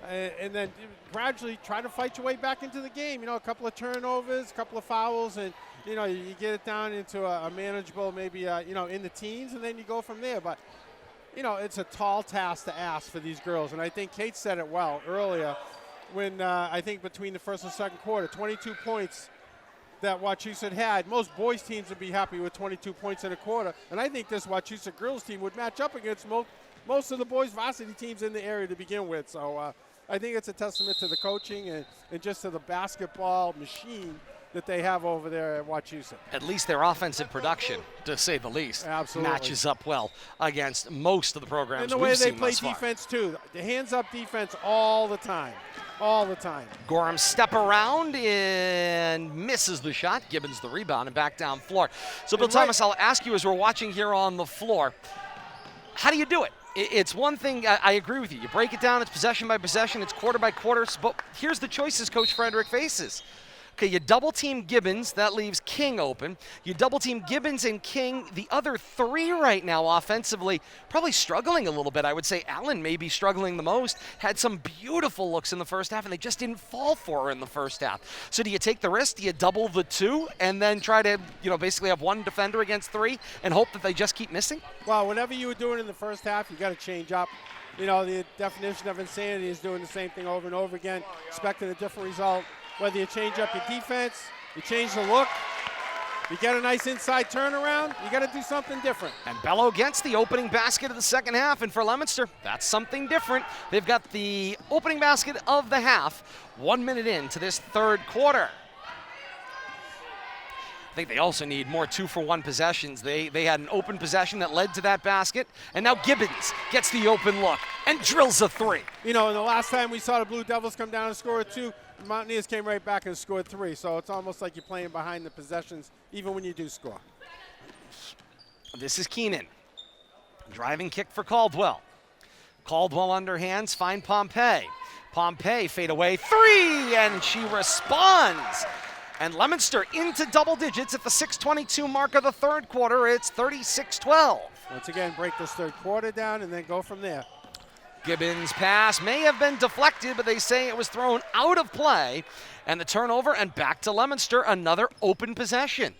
and then gradually try to fight your way back into the game. A couple of turnovers, a couple of fouls, and you get it down into a manageable, maybe in the teens, and then you go from there. But it's a tall task to ask for these girls, and I think Kate said it well earlier when I think between the first and second quarter, 22 points that Wachusett had. Most boys teams would be happy with 22 points in a quarter, and I think this Wachusett girls team would match up against most of the boys varsity teams in the area to begin with. So I think it's a testament to the coaching and just to the basketball machine that they have over there at Wachusett. At least their offensive production, to say the least, absolutely matches up well against most of the programs and the way we've they seen play thus far. Defense too. The hands-up defense all the time. All the time. Gorham step around and misses the shot. Gibbons the rebound and back down floor. So Bill Thomas, I'll ask you as we're watching here on the floor, how do you do it? It's one thing, I agree with you. You break it down, it's possession by possession, it's quarter by quarter. But here's the choices Coach Frederick faces. Okay, you double team Gibbons, that leaves King open. You double team Gibbons and King, the other three right now offensively, probably struggling a little bit. I would say Allen may be struggling the most. Had some beautiful looks in the first half, and they just didn't fall for her in the first half. So do you take the risk? Do you double the two and then try to, basically have one defender against three and hope that they just keep missing? Well, whatever you were doing in the first half, you got to change up. The definition of insanity is doing the same thing over and over again, expecting a different result. Whether you change up your defense, you change the look, you get a nice inside turnaround, you got to do something different. And Bello gets the opening basket of the second half, and for Leominster, that's something different. They've got the opening basket of the half 1 minute into this third quarter. I think they also need more 2-for-1 possessions. They had an open possession that led to that basket, and now Gibbons gets the open look and drills a three. And the last time we saw the Blue Devils come down and score two, the Mountaineers came right back and scored three. So it's almost like you're playing behind the possessions, even when you do score. This is Keenan. Driving kick for Caldwell. Caldwell underhands, find Pompey. Pompey fade away, three, and she responds. And Leominster into double digits at the 6:22 mark of the third quarter. It's 36-12. Once again, break this third quarter down and then go from there. Gibbons' pass may have been deflected, but they say it was thrown out of play. And the turnover, and back to Leominster, another open possession.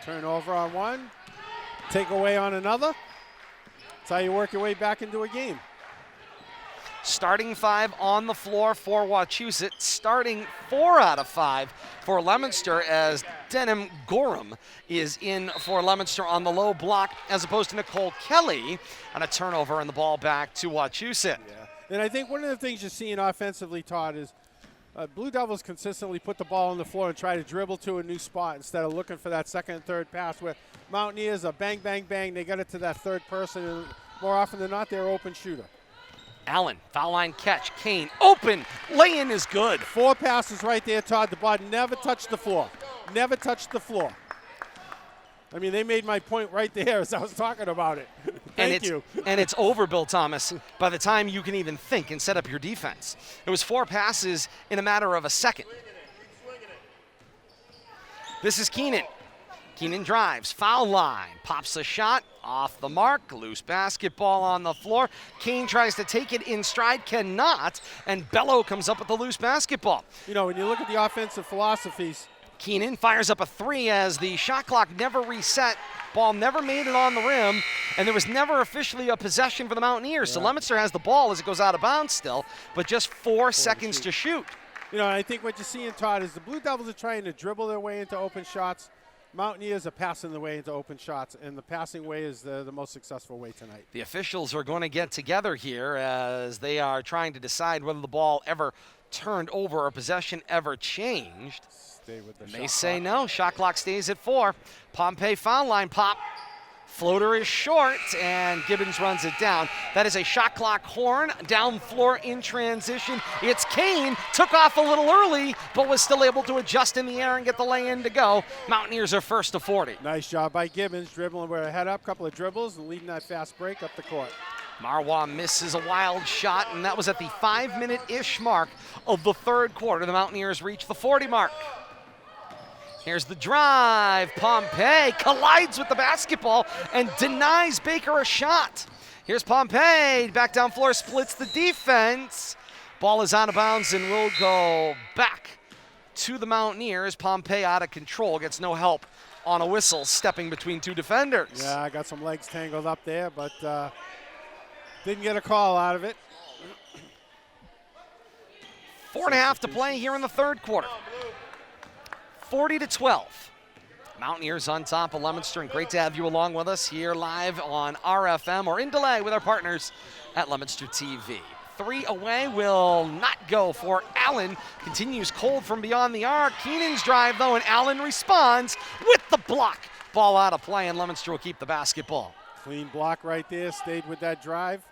Turnover on one, take away on another. That's how you work your way back into a game. Starting five on the floor for Wachusett. Starting 4 out of 5 for Leominster, as Denham Gorham is in for Leominster on the low block, as opposed to Nicole Kelly, and a turnover and the ball back to Wachusett. Yeah. And I think one of the things you're seeing offensively, Todd, is Blue Devils consistently put the ball on the floor and try to dribble to a new spot instead of looking for that second and third pass, where Mountaineers are bang, bang, bang. They get it to that third person, and more often than not, they're an open shooter. Allen, foul line catch. Kane, open. Lay-in is good. 4 passes right there, Todd. The ball never touched the floor. Never touched the floor. I mean, they made my point right there as I was talking about it. Thank you. And it's over, Bill Thomas, by the time you can even think and set up your defense. It was 4 passes in a matter of a second. This is Keenan. Keenan drives, foul line, pops a shot, off the mark, loose basketball on the floor. Kane tries to take it in stride, cannot, and Bello comes up with the loose basketball. When you look at the offensive philosophies, Keenan fires up a three as the shot clock never reset. Ball never made it on the rim, and there was never officially a possession for the Mountaineers. Yeah. So Leominster has the ball as it goes out of bounds still, but just 4 seconds to shoot. I think what you're seeing, Todd, is the Blue Devils are trying to dribble their way into open shots. Mountaineers are passing the way into open shots, and the passing way is the most successful way tonight. The officials are going to get together here as they are trying to decide whether the ball ever turned over or possession ever changed. Stay with the shot They say no. Shot clock stays at 4. Pompey foul line pop. Floater is short, and Gibbons runs it down. That is a shot clock horn, down floor in transition. It's Kane, took off a little early, but was still able to adjust in the air and get the lay-in to go. Mountaineers are first to 40. Nice job by Gibbons, dribbling with a head up, couple of dribbles, and leading that fast break up the court. Marwa misses a wild shot, and that was at the 5-minute-ish mark of the third quarter. The Mountaineers reach the 40 mark. Here's the drive. Pompey collides with the basketball and denies Baker a shot. Here's Pompey. Back down floor, splits the defense. Ball is out of bounds and will go back to the Mountaineers. Pompey out of control, gets no help on a whistle, stepping between 2 defenders. Yeah, I got some legs tangled up there, but didn't get a call out of it. 4.5 to play here in the third quarter. 40-12. Mountaineers on top of Leominster, and great to have you along with us here live on RFM or in delay with our partners at Leominster TV. 3 away will not go for Allen. Continues cold from beyond the arc. Keenan's drive though, and Allen responds with the block. Ball out of play, and Leominster will keep the basketball. Clean block right there, stayed with that drive.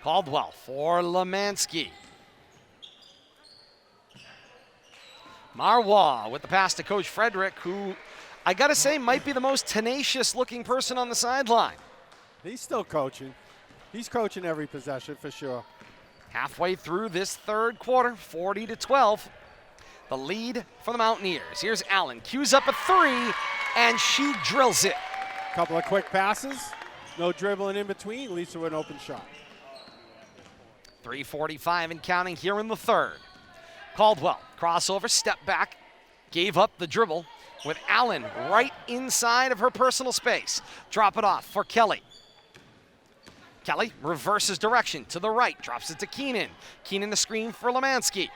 Caldwell for Lemansky. Marwa with the pass to Coach Frederick, who I got to say might be the most tenacious looking person on the sideline. He's still coaching. He's coaching every possession for sure. Halfway through this third quarter, 40-12. The lead for the Mountaineers. Here's Allen, cues up a three, and she drills it. Couple of quick passes, no dribbling in between, leads to an open shot. 3:45 and counting here in the third. Caldwell, crossover, step back, gave up the dribble with Allen right inside of her personal space. Drop it off for Kelly. Kelly reverses direction to the right, drops it to Keenan. Keenan the screen for Lemansky.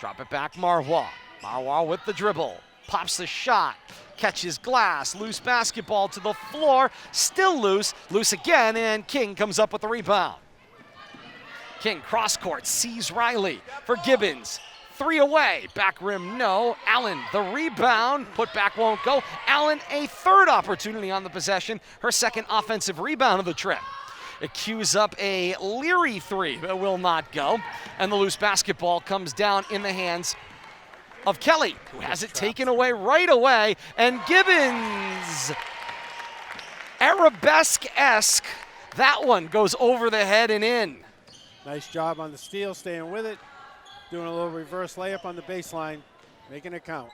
Drop it back, Marwa. Marwa with the dribble, pops the shot, catches glass, loose basketball to the floor, still loose, loose again, and King comes up with the rebound. King cross court, sees Riley for Gibbons. 3 away, back rim, no. Allen, the rebound, put back won't go. Allen, a third opportunity on the possession, her second offensive rebound of the trip. It cues up a Leary three, but will not go. And the loose basketball comes down in the hands of Kelly, who has it taken away right away. And Gibbons, arabesque-esque, that one goes over the head and in. Nice job on the steal, staying with it. Doing a little reverse layup on the baseline, making it count.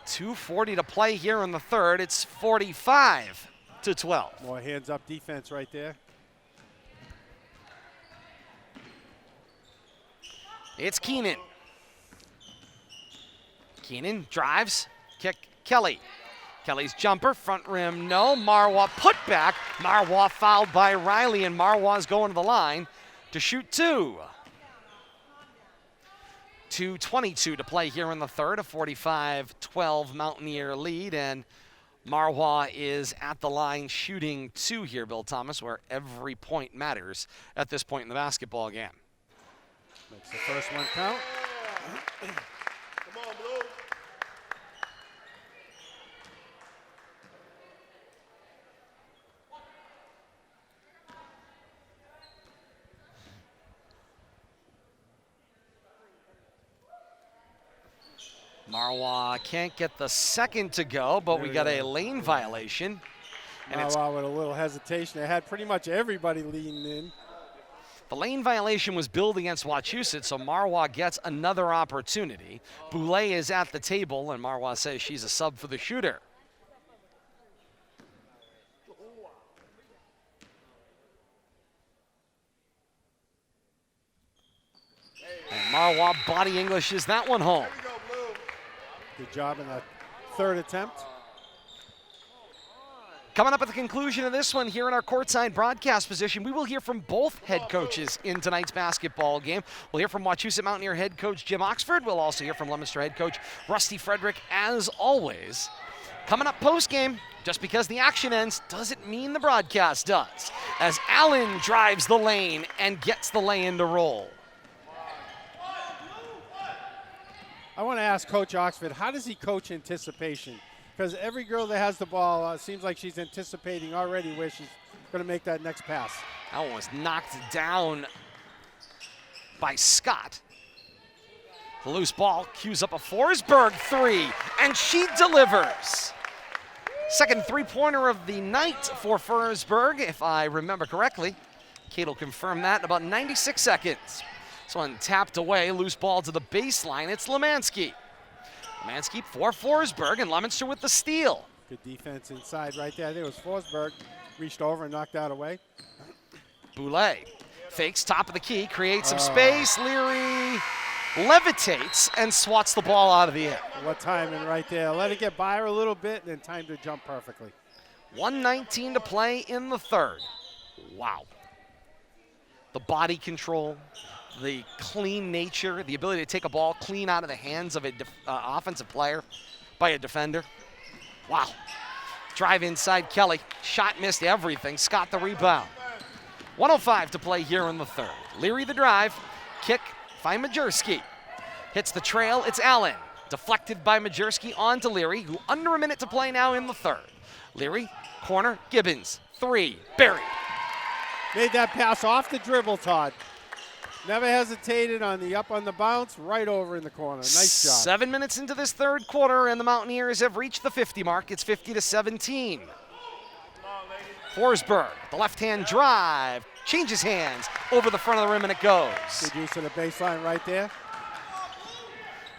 2:40 to play here in the third. It's 45-12. More hands-up defense right there. It's Keenan. Keenan drives, kick Kelly. Kelly's jumper, front rim, no. Marwa put back. Marwa fouled by Riley, and Marwa's going to the line to shoot two. 2:22 to play here in the third, a 45-12 Mountaineer lead, and Marwa is at the line shooting two here, Bill Thomas, where every point matters at this point in the basketball game. Makes the first one count. Come on, Blue. Marwa can't get the second to go, but we got a lane violation. And it's Marwa with a little hesitation. They had pretty much everybody leaning in. the lane violation was billed against Wachusett, so Marwa gets another opportunity. Boulay is at the table, and Marwa says she's a sub for the shooter. And Marwa body Englishes that one home. Good job in that third attempt. Coming up at the conclusion of this one here in our courtside broadcast position, we will hear from both head coaches in tonight's basketball game. We'll hear from Wachusett Mountaineer head coach Jim Oxford. We'll also hear from Leominster head coach Rusty Frederick, as always. Coming up post-game, just because the action ends doesn't mean the broadcast does, as Allen drives the lane and gets the lay-in to roll. I want to ask Coach Oxford, how does he coach anticipation? Because every girl that has the ball seems like she's anticipating already where she's going to make that next pass. That one was knocked down by Scott. The loose ball cues up a Forsberg three, and she delivers. Second three-pointer of the night for Forsberg, if I remember correctly. Kate will confirm that in about 96 seconds. This one tapped away, loose ball to the baseline. It's Lemansky. Lemansky for Forsberg, and Leominster with the steal. Good defense inside right there. I think it was Forsberg. Reached over and knocked that away. Boulay fakes top of the key, creates some space. Leary levitates and swats the ball out of the air. What timing right there. Let it get by her a little bit and then time to jump perfectly. 1:19 to play in the third. Wow. The body control, the clean nature, the ability to take a ball clean out of the hands of an offensive player by a defender. Wow. Drive inside Kelly. Shot missed everything. Scott the rebound. 1:05 to play here in the third. Leary the drive. Kick by Majerski. Hits the trail. It's Allen. Deflected by Majerski on to Leary, who under a minute to play now in the third. Leary, corner, Gibbons. Three, buried. Made that pass off the dribble, Todd. Never hesitated on the up on the bounce, right over in the corner. Nice job. 7 minutes into this third quarter, and the Mountaineers have reached the 50 mark. It's 50-17. Forsberg, the left-hand drive, changes hands over the front of the rim, and it goes. Good use of the baseline right there.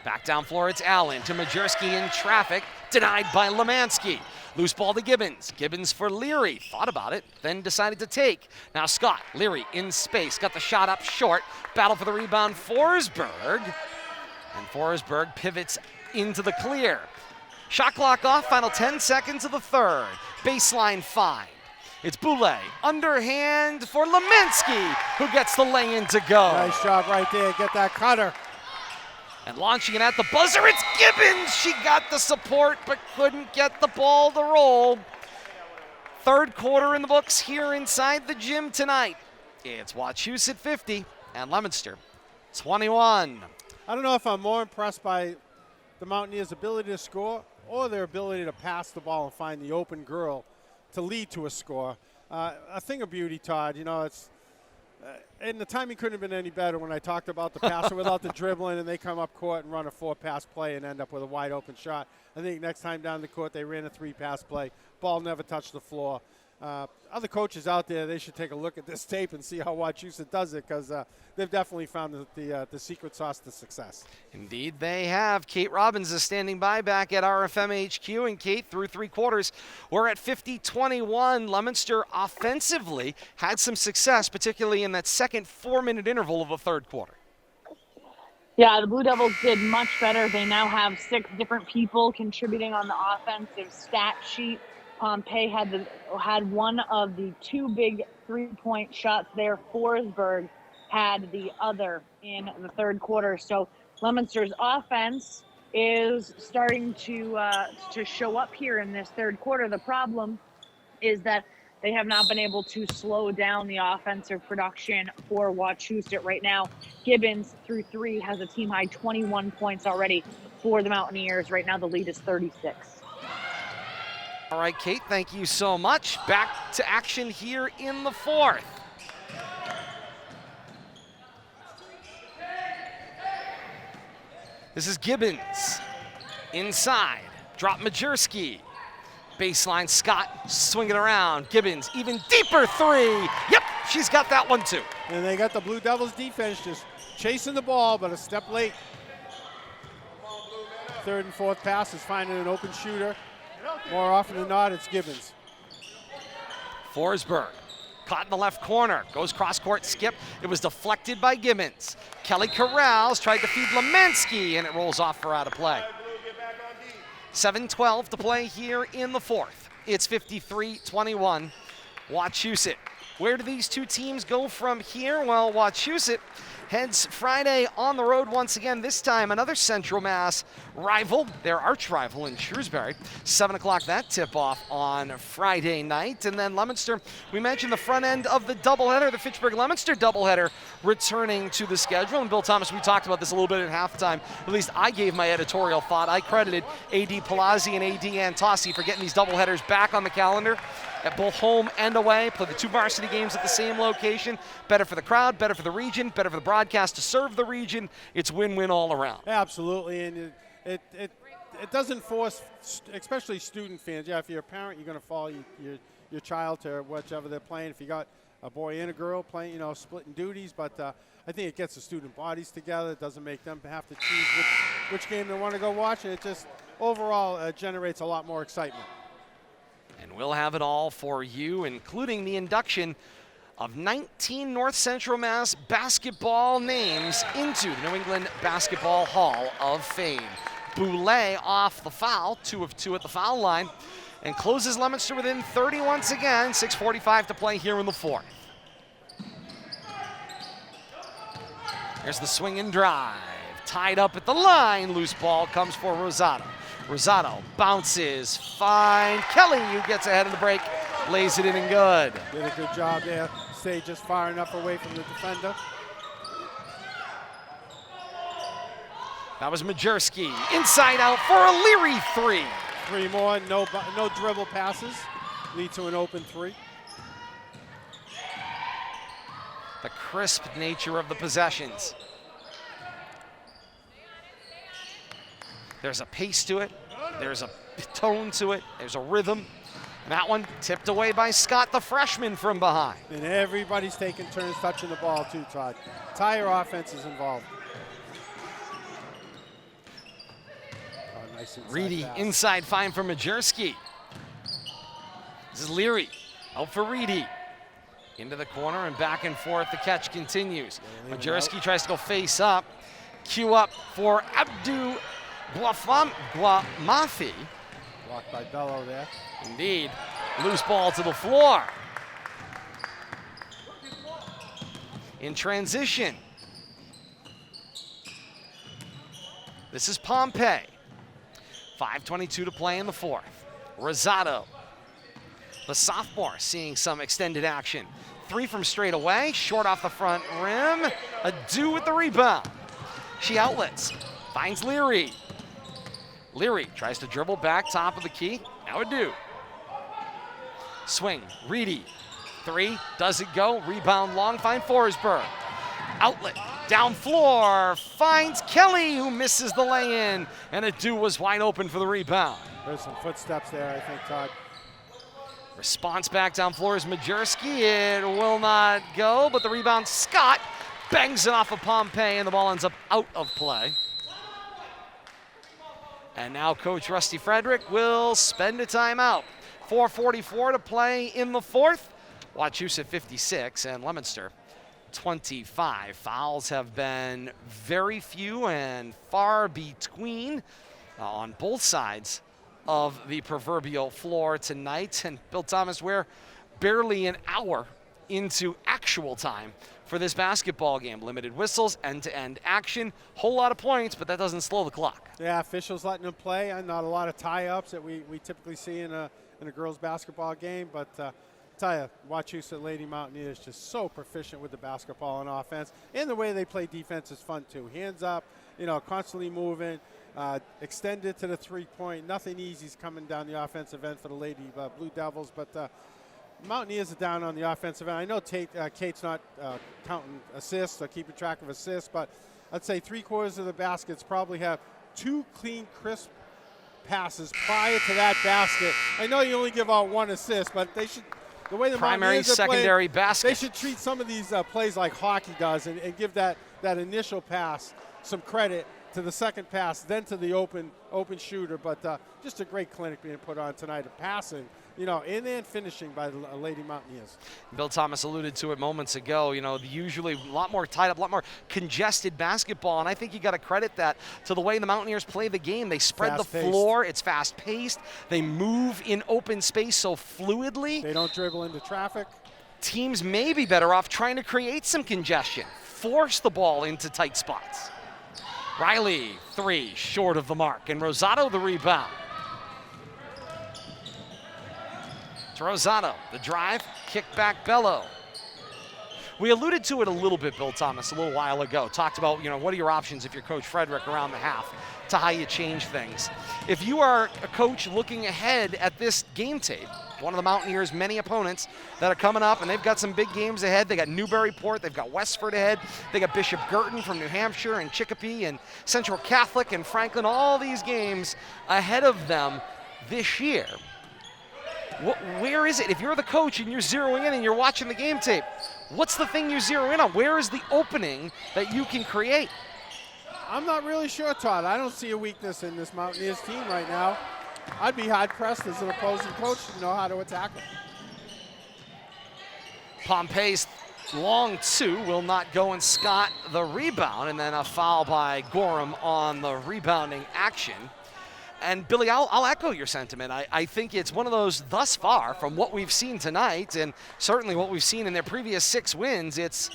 Back down floor, it's Allen to Majerski in traffic, denied by Lemansky. Loose ball to Gibbons. Gibbons for Leary. Thought about it, then decided to take. Now Scott, Leary in space, got the shot up short. Battle for the rebound, Forsberg. And Forsberg pivots into the clear. Shot clock off, final 10 seconds of the third. Baseline 5. It's Boulay, underhand for Lemansky, who gets the lay-in to go. Nice job right there, get that cutter. And launching it at the buzzer, it's Gibbons. She got the support, but couldn't get the ball to roll. Third quarter in the books here inside the gym tonight. It's Wachusett 50 and Leominster 21. I don't know if I'm more impressed by the Mountaineers' ability to score or their ability to pass the ball and find the open girl to lead to a score. A thing of beauty, Todd. You know, it's and the timing couldn't have been any better when I talked about the passer without the dribbling, and they come up court and run a 4-pass play and end up with a wide open shot. I think next time down the court they ran a 3-pass play. Ball never touched the floor. Other coaches out there, they should take a look at this tape and see how Wachusett does it, because they've definitely found the secret sauce to success. Indeed they have. Kate Robbins is standing by back at RFM HQ, and Kate, through 3 quarters, we're at 50-21. Leominster offensively had some success, particularly in that second 4-minute interval of the third quarter. Yeah, the Blue Devils did much better. They now have 6 different people contributing on the offensive stat sheet. Pompey had one of the 2 big 3-point shots there. Forsberg had the other in the third quarter. So Leominster's offense is starting to show up here in this third quarter. The problem is that they have not been able to slow down the offensive production for Wachusett right now. Gibbons, through 3, has a team-high 21 points already for the Mountaineers. Right now the lead is 36. All right, Kate, thank you so much. Back to action here in the fourth. This is Gibbons. Inside, drop Majerski. Baseline, Scott, swing it around. Gibbons, even deeper 3. Yep, she's got that one too. And they got the Blue Devils defense just chasing the ball, but a step late. Third and fourth pass is finding an open shooter. More often than not, it's Gibbons. Forsberg, caught in the left corner, goes cross-court skip. It was deflected by Gibbons. Kelly Corrals tried to feed Lemansky, and it rolls off for out of play. 7:12 to play here in the fourth. It's 53-21, Wachusett. Where do these two teams go from here? Well, Wachusett heads Friday on the road once again, this time another Central Mass rival, their arch rival in Shrewsbury. 7 o'clock that tip-off on Friday night. And then Leominster, we mentioned the front end of the doubleheader, the Fitchburg-Leominster doubleheader returning to the schedule. And Bill Thomas, we talked about this a little bit at halftime. At least I gave my editorial thought. I credited A.D. Palazzi and A.D. Antossi for getting these doubleheaders back on the calendar at both home and away. Play the 2 varsity games at the same location. Better for the crowd, better for the region, better for the broadcast to serve the region. It's win-win all around. Absolutely, and it doesn't force, especially student fans. Yeah, if you're a parent, you're going to follow your child to whichever they're playing. If you got a boy and a girl playing, splitting duties. But I think it gets the student bodies together. It doesn't make them have to choose which game they want to go watch, and it just overall generates a lot more excitement. And we'll have it all for you, including the induction of 19 North Central Mass basketball names into the New England Basketball Hall of Fame. Boulay off the foul, 2 of 2 at the foul line, and closes Leominster within 30 once again. 6:45 to play here in the fourth. Here's the swing and drive. Tied up at the line. Loose ball comes for Rosado. Rosado bounces, fine. Kelly, who gets ahead of the break, lays it in and good. Did a good job there. Stay just far enough away from the defender. That was Majerski. Inside out for a Leary 3. 3 more, no dribble passes. Lead to an open 3. The crisp nature of the possessions. There's a pace to it. There's a tone to it. There's a rhythm. And that one tipped away by Scott, the freshman, from behind. And everybody's taking turns touching the ball too, Todd. Entire offense is involved. Oh, nice inside Reedy pass. inside, fine for Majerski. This is Leary, out for Reedy. Into the corner and back and forth, the catch continues. Majerski tries to go face up. Cue up for Abdu Guamafi. Blocked by Bello there. Indeed, loose ball to the floor. In transition. This is Pompey. 5:22 to play in the fourth. Rosado, the sophomore, seeing some extended action. 3 from straight away, short off the front rim. Adu with the rebound. She outlets, finds Leary. Leary tries to dribble back, top of the key. Now Adu. Swing, Reedy. 3, does it go? Rebound long, find Forsberg. Outlet, down floor, finds Kelly, who misses the lay-in. And Adu was wide open for the rebound. There's some footsteps there, I think, Todd. Response back down floor is Majerski. It will not go, but the rebound, Scott bangs it off of Pompey, and the ball ends up out of play. And now Coach Rusty Frederick will spend a timeout. 4:44 to play in the fourth. Wachusett 56 and Leominster 25. Fouls have been very few and far between on both sides of the proverbial floor tonight. And Bill Thomas, we're barely an hour into actual time for this basketball game. Limited whistles, end-to-end action, whole lot of points, but that doesn't slow the clock. Yeah, officials letting them play. Not a lot of tie-ups that we typically see in a girls basketball game, but tell you, Wachusett Lady Mountaineers just so proficient with the basketball and offense, and the way they play defense is fun too. Hands up, constantly moving, extended to the three-point. Nothing easy is coming down the offensive end for the Lady Blue Devils, but Mountaineers are down on the offensive end. I know Kate's not counting assists or keeping track of assists, but I'd say 3/4 of the baskets probably have 2 clean, crisp passes prior to that basket. I know you only give out 1 assist, but they should, the way the primary, Mountaineers are secondary playing, basket. they should treat some of these plays like hockey does and give that initial pass some credit to the second pass, then to the open shooter. But just a great clinic being put on tonight of passing, and then finishing by the Lady Mountaineers. Bill Thomas alluded to it moments ago. Usually a lot more tied up, a lot more congested basketball, and I think you got to credit that to the way the Mountaineers play the game. They spread the floor. It's fast-paced. They move in open space so fluidly. They don't dribble into traffic. Teams may be better off trying to create some congestion, force the ball into tight spots. Riley, 3, short of the mark, and Rosado the rebound. To Rosado, the drive, kick back Bello. We alluded to it a little bit, Bill Thomas, a little while ago. Talked about, what are your options if you're Coach Frederick around the half to how you change things. If you are a coach looking ahead at this game tape, one of the Mountaineers' many opponents that are coming up, and they've got some big games ahead. They got Newburyport, they've got Westford ahead, they got Bishop Girton from New Hampshire, and Chicopee, and Central Catholic, and Franklin, all these games ahead of them this year. Where is it? If you're the coach and you're zeroing in and you're watching the game tape, what's the thing you zero in on? Where is the opening that you can create? I'm not really sure, Todd. I don't see a weakness in this Mountaineers team right now. I'd be hard-pressed as an opposing coach to know how to attack it. Pompey's long 2 will not go, and Scott the rebound, and then a foul by Gorham on the rebounding action. And Billy, I'll echo your sentiment. I think it's one of those, thus far, from what we've seen tonight, and certainly what we've seen in their previous 6 wins, it's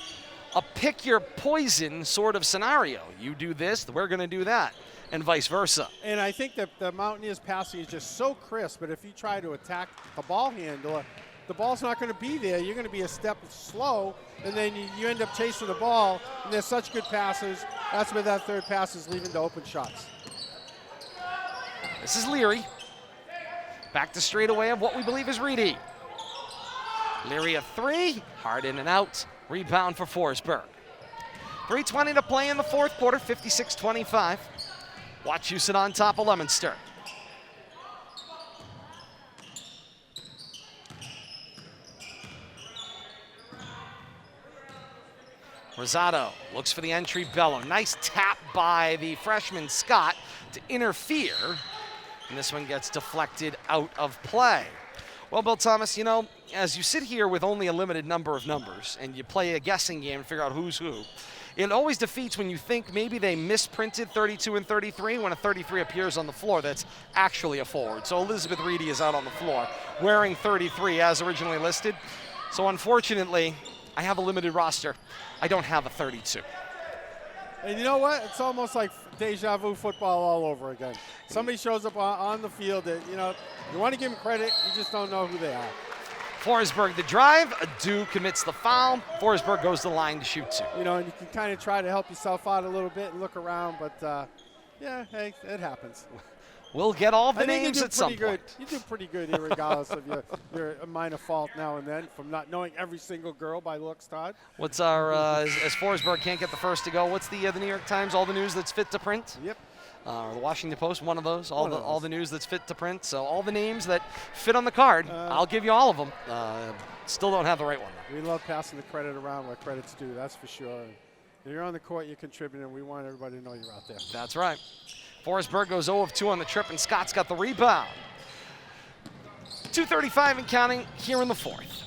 a pick your poison sort of scenario. You do this, we're going to do that, and vice versa. And I think that the Mountaineers passing is just so crisp, but if you try to attack the ball handler, the ball's not going to be there. You're going to be a step slow, and then you end up chasing the ball, and there's such good passes. That's where that third pass is leaving to open shots. This is Leary. Back to straightaway of what we believe is Reedy. Leary a 3, hard in and out. Rebound for Forsberg. 3:20 to play in the fourth quarter, 56-25. Wachusett on top of Leominster. Rosado looks for the entry, Bello. Nice tap by the freshman Scott to interfere. And this one gets deflected out of play. Well, Bill Thomas, you know, as you sit here with only a limited number of numbers and you play a guessing game and figure out who's who, it always defeats when you think maybe they misprinted 32 and 33 when a 33 appears on the floor that's actually a forward. So Elizabeth Reedy is out on the floor wearing 33 as originally listed. So unfortunately, I have a limited roster. I don't have a 32. And you know what? It's almost like deja vu football all over again. Somebody shows up on the field that, you know, you want to give them credit, you just don't know who they are. Forsberg the drive, Adu commits the foul. Forsberg goes to the line to shoot two. You know, and you can kind of try to help yourself out a little bit and look around, but yeah, hey, it happens. We'll get all the I think names you do at some pretty good. point. You do pretty good here, regardless of your minor fault now and then from not knowing every single girl by looks, Todd. What's our, as Forsberg can't get the first to go, what's the New York Times, all the news that's fit to print? Yep. The Washington Post, one of those, all the news that's fit to print. So all the names that fit on the card, I'll give you all of them. Still don't have the right one, though. We love passing the credit around where credit's due, that's for sure. If you're on the court, you're contributing. We want everybody to know you're out there. That's right. Forsberg goes 0 of 2 on the trip, and Scott's got the rebound. 2:35 and counting here in the fourth.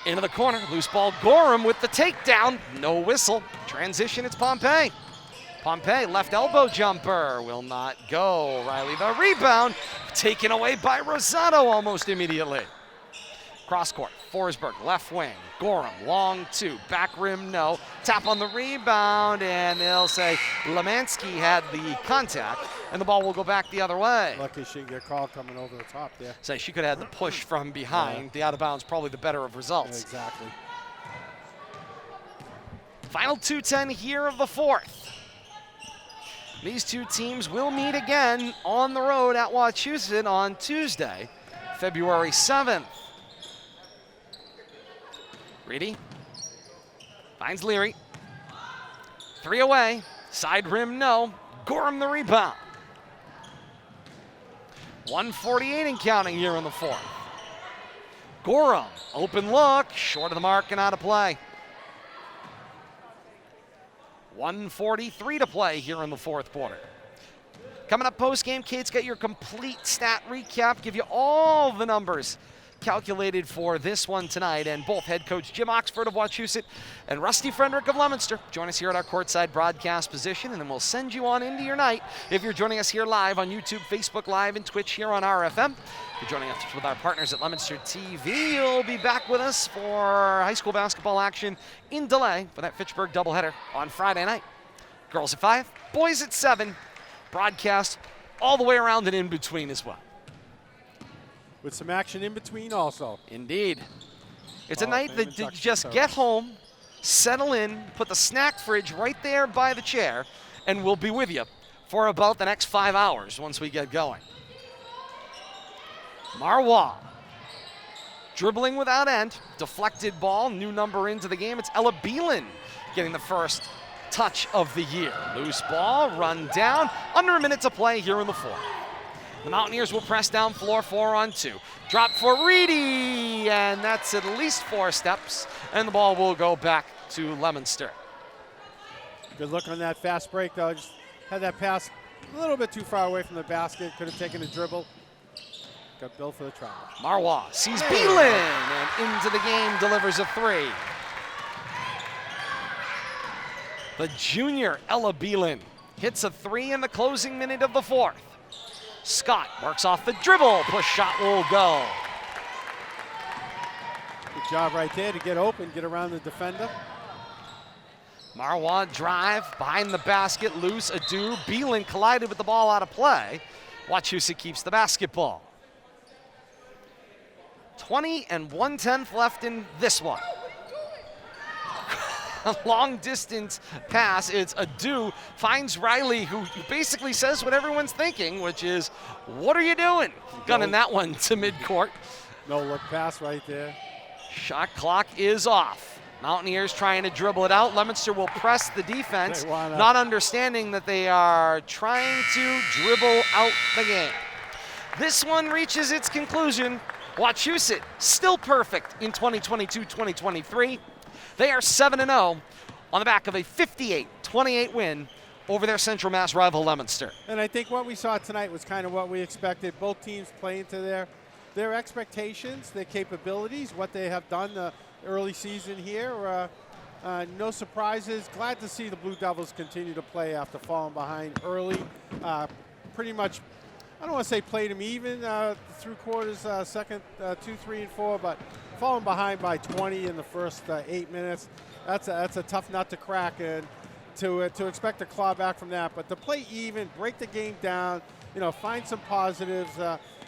Into the corner, loose ball, Gorham with the takedown. No whistle. Transition, it's Pompey. Pompey, left elbow jumper, will not go. Riley the rebound, taken away by Rosado almost immediately. Cross court, Forsberg, left wing, Gorham, long two, back rim, no. Tap on the rebound, and they'll say Lemansky had the contact, and the ball will go back the other way. Lucky she didn't get called coming over the top there. Say she could have had the push from behind. The out of bounds, probably the better of results. Exactly. Final 2:10 here of the fourth. These two teams will meet again on the road at Wachusett on Tuesday, February 7th. Reedy finds Leary. 3 away, side rim, no. Gorham the rebound. 1:48 and counting here in the fourth. Gorham, open look, short of the mark and out of play. 1:43 to play here in the fourth quarter. Coming up post-game, Kate's got your complete stat recap, give you all the numbers calculated for this one tonight, and both head coach Jim Oxford of Wachusett and Rusty Frederick of Leominster join us here at our courtside broadcast position, and then we'll send you on into your night if you're joining us here live on YouTube, Facebook Live, and Twitch here on RFM. If you're joining us with our partners at Leominster TV, you'll be back with us for high school basketball action in delay for that Fitchburg doubleheader on Friday night. Girls at 5, boys at 7, broadcast all the way around and in between as well. With some action in between also. Indeed. It's a night that you just get home, settle in, put the snack fridge right there by the chair, and we'll be with you for about the next 5 hours once we get going. Marois, dribbling without end, deflected ball, new number into the game. It's Ella Beelan getting the first touch of the year. Loose ball, run down, under a minute to play here in the fourth. The Mountaineers will press down floor 4-on-2. Drop for Reedy, and that's at least 4 steps, and the ball will go back to Leominster. Good look on that fast break, though. Just had that pass a little bit too far away from the basket. Could have taken a dribble. Got billed for the travel. Marois sees Beelan, and into the game delivers a 3. The junior Ella Beelan hits a 3 in the closing minute of the fourth. Scott works off the dribble. Push shot will go. Good job right there to get open, get around the defender. Marois drive behind the basket, loose, Adu. Beelan collided with the ball out of play. Wachusett keeps the basketball. 20 and 1/10 left in this one. A long distance pass. It's Adu, finds Riley, who basically says what everyone's thinking, which is, what are you doing? Gunning that one to midcourt. No look pass right there. Shot clock is off. Mountaineers trying to dribble it out. Leominster will press the defense, not understanding that they are trying to dribble out the game. This one reaches its conclusion. Wachusett still perfect in 2022-2023. They are 7-0 on the back of a 58-28 win over their Central Mass rival Leominster. And I think what we saw tonight was kind of what we expected. Both teams playing to their expectations, their capabilities, what they have done the early season here. No surprises. Glad to see the Blue Devils continue to play after falling behind early. Pretty much, I don't want to say played them even through quarters, second 2, 3, and 4, but falling behind by 20 in the first 8 minutes. That's a tough nut to crack, and to expect to claw back from that. But to play even, break the game down, find some positives.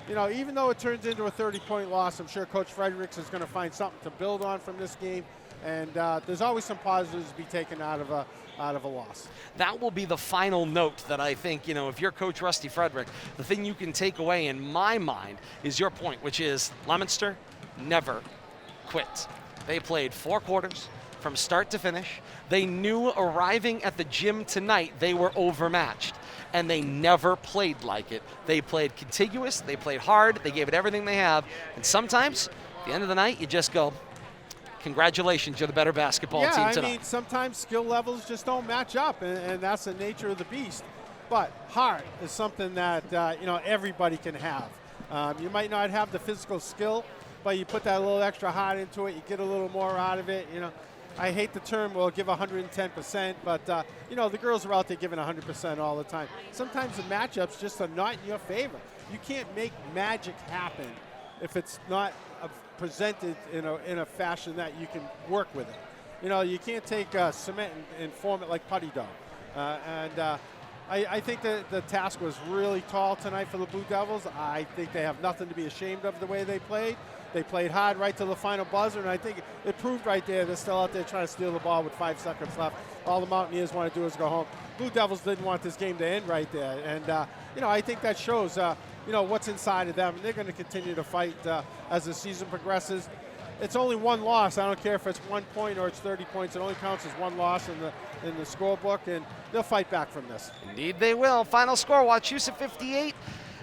Even though it turns into a 30-point loss, I'm sure Coach Fredericks is going to find something to build on from this game. And there's always some positives to be taken out of a loss. That will be the final note that I think, if you're Coach Rusty Frederick, the thing you can take away in my mind is your point, which is Leominster never quit. They played 4 quarters from start to finish. They knew arriving at the gym tonight they were overmatched, and they never played like it. They played contiguous, they played hard, they gave it everything they have, and sometimes at the end of the night you just go, congratulations, you're the better basketball team tonight. I mean, sometimes skill levels just don't match up, and that's the nature of the beast. But heart is something that everybody can have. You might not have the physical skill, but you put that little extra heart into it, you get a little more out of it. I hate the term, well, give 110%, but the girls are out there giving 100% all the time. Sometimes the matchups just are not in your favor. You can't make magic happen if it's not presented in a fashion that you can work with it. You can't take cement and form it like putty dough. I think that the task was really tall tonight for the Blue Devils. I think they have nothing to be ashamed of the way they played. They played hard right to the final buzzer, and I think it proved right there they're still out there trying to steal the ball with 5 seconds left. All the Mountaineers want to do is go home. Blue Devils didn't want this game to end right there, and I think that shows what's inside of them, and they're going to continue to fight as the season progresses. It's only one loss. I don't care if it's 1 point or it's 30 points. It only counts as one loss in the scorebook, and they'll fight back from this. Indeed they will. Final score, Wachusett 58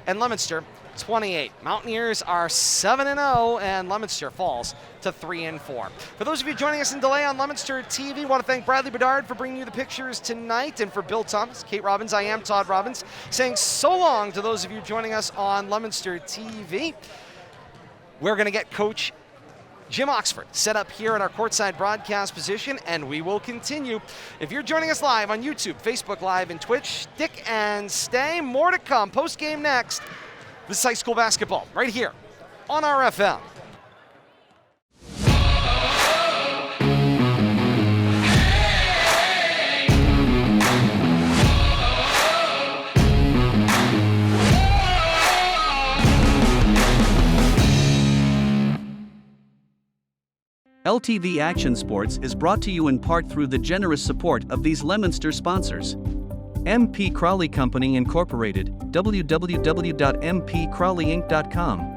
and Leominster 28. Mountaineers are 7-0, and Leominster falls to 3-4. For those of you joining us in delay on Leominster TV, I want to thank Bradley Bedard for bringing you the pictures tonight, and for Bill Thomas, Kate Robbins, I am Todd Robbins, saying so long to those of you joining us on Leominster TV. We're going to get Coach Jim Oxford set up here in our courtside broadcast position, and we will continue. If you're joining us live on YouTube, Facebook Live, and Twitch, stick and stay. More to come. Post-game next. This is high school basketball right here on RFM. LTV Action Sports is brought to you in part through the generous support of these Leominster sponsors. MP Crowley Company Incorporated, www.mpcrowleyinc.com.